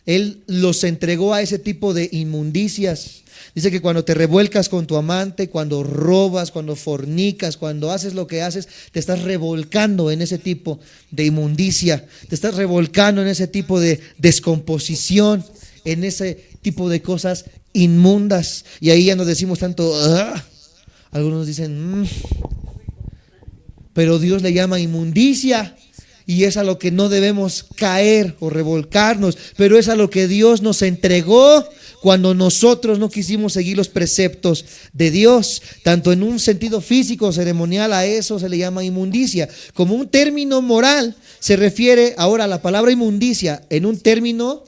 Él los entregó a ese tipo de inmundicias. Dice que cuando te revuelcas con tu amante, cuando robas, cuando fornicas, cuando haces lo que haces, te estás revolcando en ese tipo de inmundicia, te estás revolcando en ese tipo de descomposición, en ese tipo de cosas inmundas. Y ahí ya no decimos tanto algunos dicen pero Dios le llama inmundicia. y es a lo que no debemos caer o revolcarnos, pero es a lo que Dios nos entregó cuando nosotros no quisimos seguir los preceptos de Dios, tanto en un sentido físico, ceremonial. A eso se le llama inmundicia. Como un término moral se refiere ahora a la palabra inmundicia en un término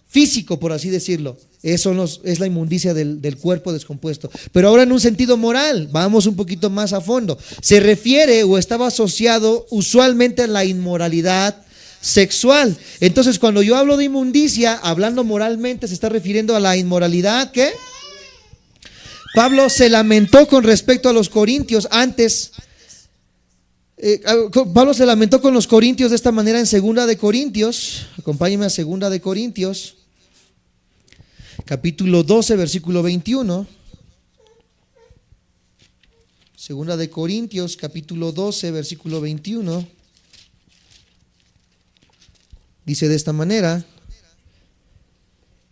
físico, por así decirlo. Eso es la inmundicia del cuerpo descompuesto. Pero ahora en un sentido moral, vamos un poquito más a fondo. Se refiere o estaba asociado usualmente a la inmoralidad sexual. Entonces, cuando yo hablo de inmundicia, hablando moralmente, se está refiriendo a la inmoralidad. ¿Qué? Pablo se lamentó con respecto a los corintios antes. Pablo se lamentó con los corintios de esta manera en 2 de Corintios. Acompáñenme a 2 de Corintios, capítulo 12, versículo 21. 2 de Corintios, capítulo 12, versículo 21. Dice de esta manera: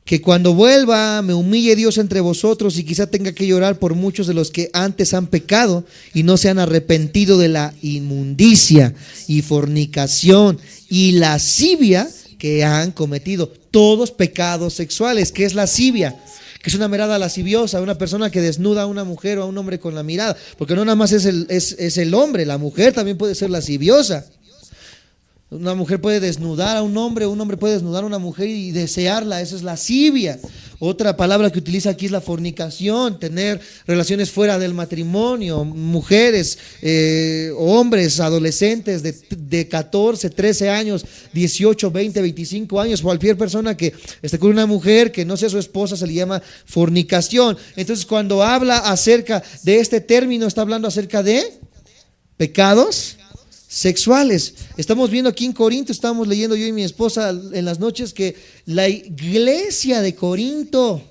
que cuando vuelva me humille Dios entre vosotros, y quizá tenga que llorar por muchos de los que antes han pecado y no se han arrepentido de la inmundicia y fornicación y lascivia que han cometido. Todos pecados sexuales. ¿Qué es lascivia? Que es una mirada lasciviosa, una persona que desnuda a una mujer o a un hombre con la mirada, porque no nada más es el hombre, la mujer también puede ser lasciviosa. Una mujer puede desnudar a un hombre puede desnudar a una mujer y desearla. Eso es lascivia. Otra palabra que utiliza aquí es la fornicación, tener relaciones fuera del matrimonio. Mujeres, hombres, adolescentes de 14, 13 años, 18, 20, 25 años. Cualquier persona que esté con una mujer que no sea su esposa se le llama fornicación. Entonces, cuando habla acerca de este término, está hablando acerca de pecados sexuales. Estamos viendo aquí en Corinto, estábamos leyendo yo y mi esposa en las noches que la iglesia de Corinto,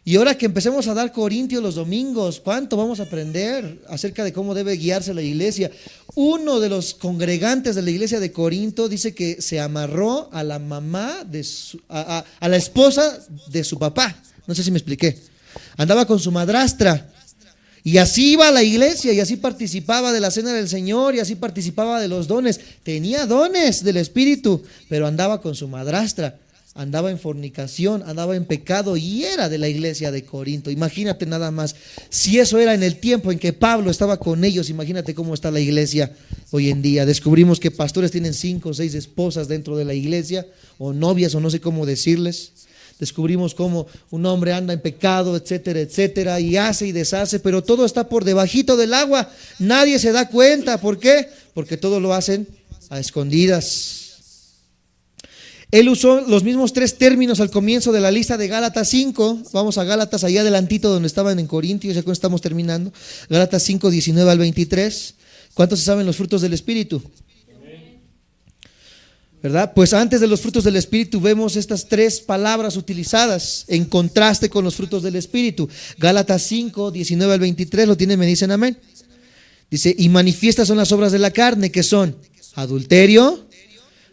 y ahora que empecemos a dar Corintios los domingos, ¿cuánto vamos a aprender acerca de cómo debe guiarse la iglesia? Uno de los congregantes de la iglesia de Corinto dice que se amarró a la mamá a la esposa de su papá. No sé si me expliqué. Andaba con su madrastra. Y así iba a la iglesia, y así participaba de la cena del Señor, y así participaba de los dones. Tenía dones del Espíritu, pero andaba con su madrastra, andaba en fornicación, andaba en pecado, y era de la iglesia de Corinto. Imagínate nada más, si eso era en el tiempo en que Pablo estaba con ellos, imagínate cómo está la iglesia hoy en día. Descubrimos que pastores tienen 5 o 6 esposas dentro de la iglesia, o novias, o no sé cómo decirles. Descubrimos cómo un hombre anda en pecado, etcétera, etcétera, y hace y deshace, pero todo está por debajito del agua. Nadie se da cuenta. ¿Por qué? Porque todo lo hacen a escondidas. Él usó los mismos 3 términos al comienzo de la lista de Gálatas 5. Vamos a Gálatas, allá adelantito donde estaban en Corintios, ya cuando estamos terminando. Gálatas 5, 19 al 23. ¿Cuántos se saben los frutos del Espíritu? ¿Verdad? Pues antes de los frutos del Espíritu vemos estas 3 palabras utilizadas en contraste con los frutos del Espíritu. Gálatas 5, 19 al 23, ¿lo tienen? Me dicen amén. Dice: y manifiestas son las obras de la carne, que son adulterio,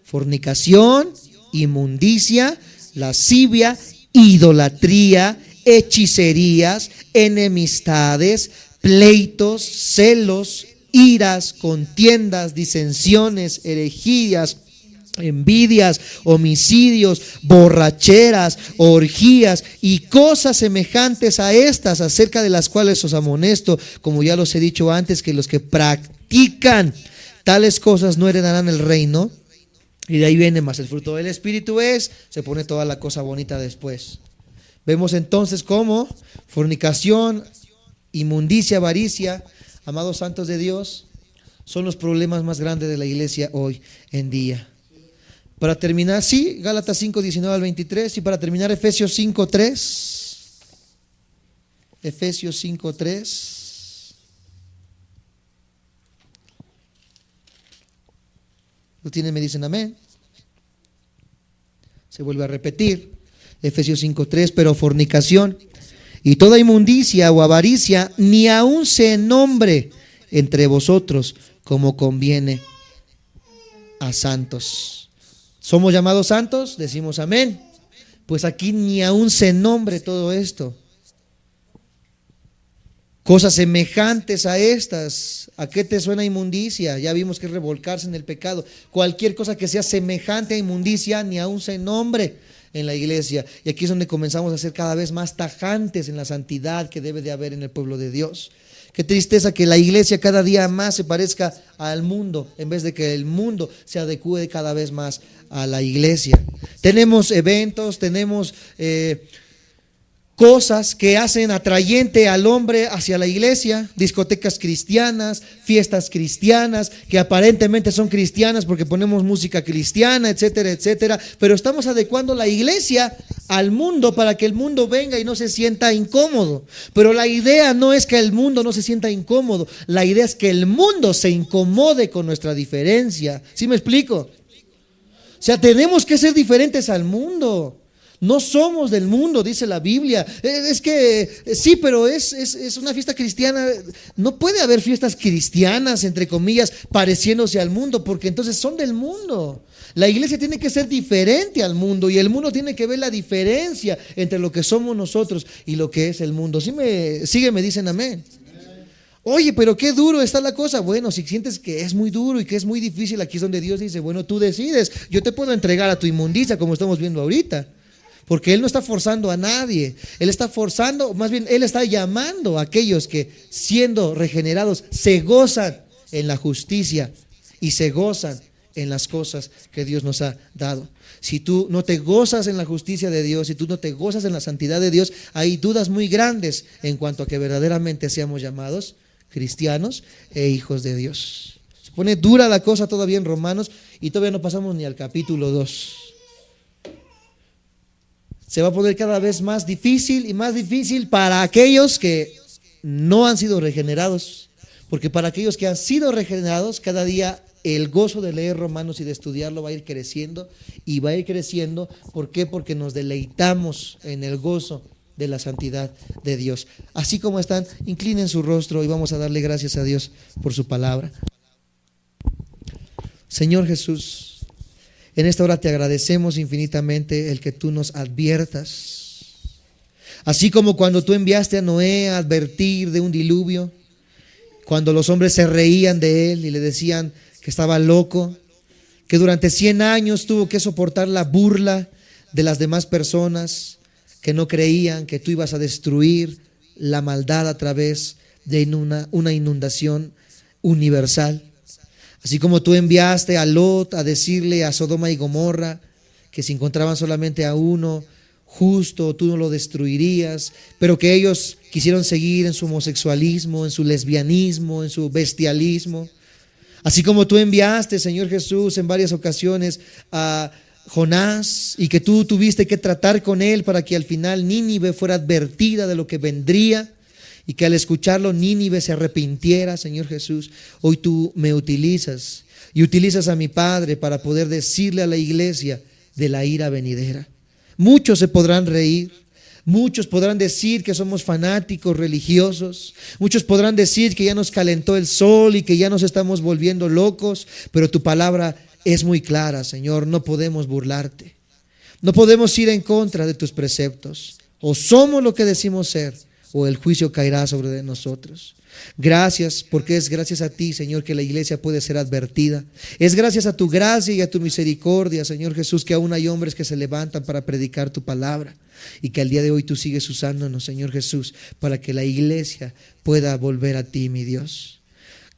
fornicación, inmundicia, lascivia, idolatría, hechicerías, enemistades, pleitos, celos, iras, contiendas, disensiones, herejías, envidias, homicidios, borracheras, orgías y cosas semejantes a estas, acerca de las cuales os amonesto, como ya los he dicho antes, que los que practican tales cosas no heredarán el reino. Y de ahí viene más el fruto del Espíritu se pone toda la cosa bonita después. Vemos entonces cómo fornicación, inmundicia, avaricia, amados santos de Dios, son los problemas más grandes de la iglesia hoy en día. Para terminar, sí, Gálatas 5, 19 al 23, y para terminar Efesios 5, 3. Efesios 5, 3. ¿Lo tienen? Me dicen amén. Se vuelve a repetir. Efesios 5, 3, pero fornicación y toda inmundicia o avaricia ni aun se nombre entre vosotros, como conviene a santos. ¿Somos llamados santos? Decimos amén. Pues aquí ni aún se nombre todo esto. Cosas semejantes a estas. ¿A qué te suena inmundicia? Ya vimos que es revolcarse en el pecado. Cualquier cosa que sea semejante a inmundicia, ni aún se nombre en la iglesia. Y aquí es donde comenzamos a ser cada vez más tajantes en la santidad que debe de haber en el pueblo de Dios. Qué tristeza que la iglesia cada día más se parezca al mundo, en vez de que el mundo se adecue cada vez más a la iglesia. Tenemos eventos, tenemos cosas que hacen atrayente al hombre hacia la iglesia, discotecas cristianas, fiestas cristianas, que aparentemente son cristianas porque ponemos música cristiana, etcétera, etcétera, pero estamos adecuando la iglesia al mundo para que el mundo venga y no se sienta incómodo. Pero la idea no es que el mundo no se sienta incómodo, la idea es que el mundo se incomode con nuestra diferencia. ¿Sí me explico? O sea, tenemos que ser diferentes al mundo. No somos del mundo, dice la Biblia. Es que sí, pero es una fiesta cristiana. No puede haber fiestas cristianas, entre comillas, pareciéndose al mundo, porque entonces son del mundo. La iglesia tiene que ser diferente al mundo, y el mundo tiene que ver la diferencia entre lo que somos nosotros y lo que es el mundo. Si me dicen amén. Oye, pero qué duro está la cosa. Bueno, si sientes que es muy duro y que es muy difícil, aquí es donde Dios dice, bueno, tú decides. Yo te puedo entregar a tu inmundicia, como estamos viendo ahorita. Porque Él no está forzando a nadie. Él está forzando, más bien Él está llamando a aquellos que, siendo regenerados, se gozan en la justicia y se gozan en las cosas que Dios nos ha dado. Si tú no te gozas en la justicia de Dios, si tú no te gozas en la santidad de Dios, hay dudas muy grandes en cuanto a que verdaderamente seamos llamados cristianos e hijos de Dios. Se pone dura la cosa todavía en Romanos, y todavía no pasamos ni al capítulo 2. Se va a poner cada vez más difícil y más difícil para aquellos que no han sido regenerados. Porque para aquellos que han sido regenerados, cada día el gozo de leer Romanos y de estudiarlo va a ir creciendo, y va a ir creciendo. ¿Por qué? Porque nos deleitamos en el gozo de la santidad de Dios. Así como están, inclinen su rostro y vamos a darle gracias a Dios por su palabra. Señor Jesús, en esta hora te agradecemos infinitamente el que tú nos adviertas. Así como cuando tú enviaste a Noé a advertir de un diluvio, cuando los hombres se reían de él y le decían que estaba loco, que durante 100 años tuvo que soportar la burla de las demás personas que no creían que tú ibas a destruir la maldad a través de una inundación universal. Así como tú enviaste a Lot a decirle a Sodoma y Gomorra que si encontraban solamente a uno justo, tú no lo destruirías, pero que ellos quisieron seguir en su homosexualismo, en su lesbianismo, en su bestialismo. Así como tú enviaste, Señor Jesús, en varias ocasiones a Jonás, y que tú tuviste que tratar con él para que al final Nínive fuera advertida de lo que vendría, y que al escucharlo Nínive se arrepintiera. Señor Jesús, hoy tú me utilizas y utilizas a mi Padre para poder decirle a la iglesia de la ira venidera. Muchos se podrán reír, muchos podrán decir que somos fanáticos religiosos, muchos podrán decir que ya nos calentó el sol y que ya nos estamos volviendo locos, pero tu palabra es muy clara, Señor. No podemos burlarte, no podemos ir en contra de tus preceptos. O somos lo que decimos ser, o el juicio caerá sobre nosotros. Gracias, porque es gracias a ti, Señor, que la iglesia puede ser advertida. Es gracias a tu gracia y a tu misericordia, Señor Jesús, que aún hay hombres que se levantan para predicar tu palabra, y que al día de hoy tú sigues usándonos, Señor Jesús, para que la iglesia pueda volver a ti, mi Dios.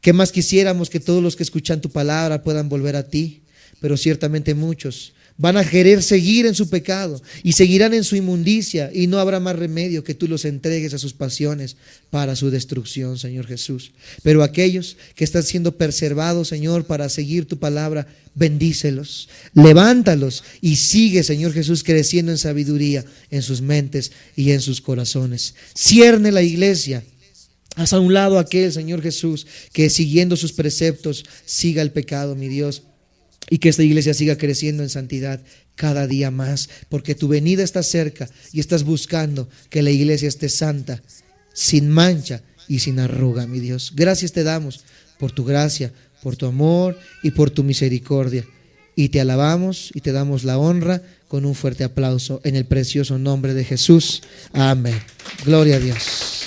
¿Qué más quisiéramos? Que todos los que escuchan tu palabra puedan volver a ti, pero ciertamente muchos van a querer seguir en su pecado y seguirán en su inmundicia, y no habrá más remedio que tú los entregues a sus pasiones para su destrucción, Señor Jesús. Pero aquellos que están siendo preservados, Señor, para seguir tu palabra, bendícelos, levántalos y sigue, Señor Jesús, creciendo en sabiduría en sus mentes y en sus corazones. Cierne la iglesia. Haz a un lado aquel, Señor Jesús, que siguiendo sus preceptos siga el pecado, mi Dios. Y que esta iglesia siga creciendo en santidad cada día más, porque tu venida está cerca y estás buscando que la iglesia esté santa, sin mancha y sin arruga, mi Dios. Gracias te damos por tu gracia, por tu amor y por tu misericordia. Y te alabamos y te damos la honra con un fuerte aplauso en el precioso nombre de Jesús. Amén. Gloria a Dios.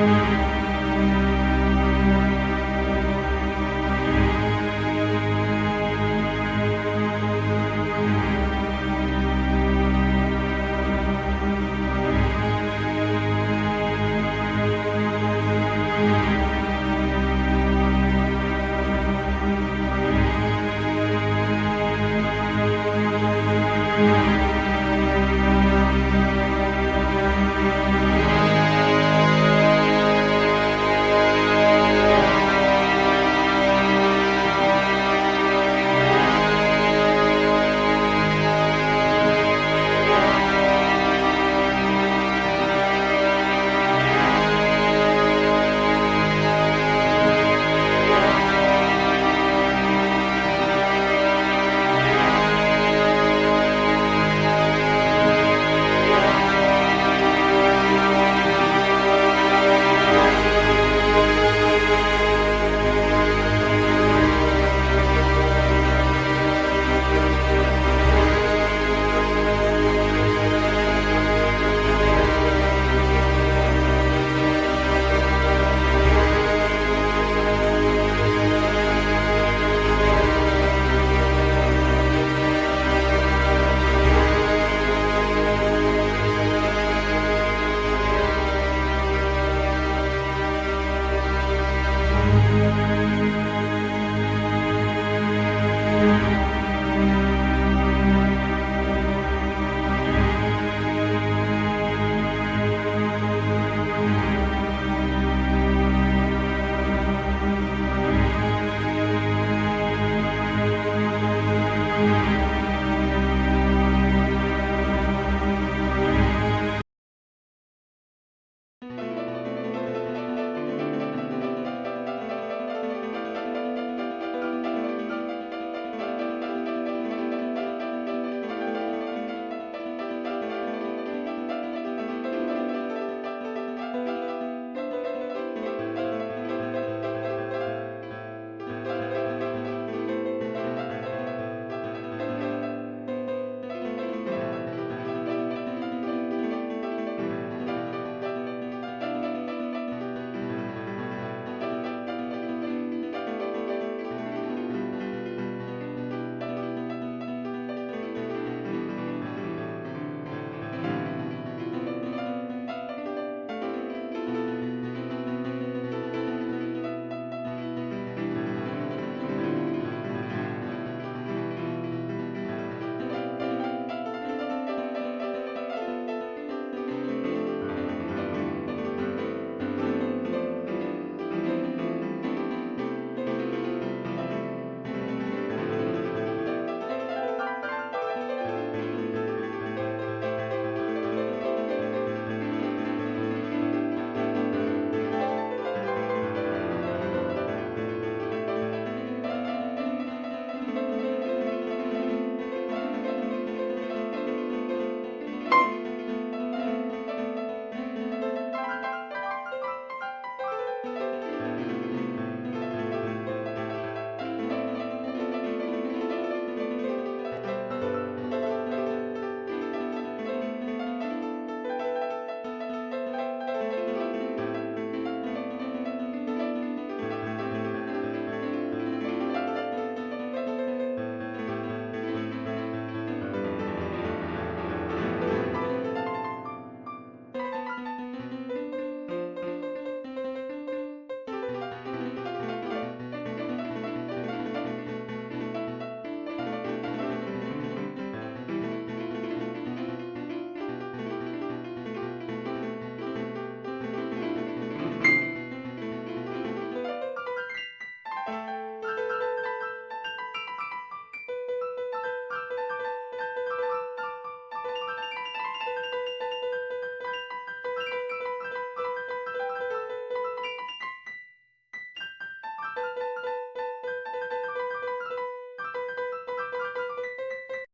Thank you.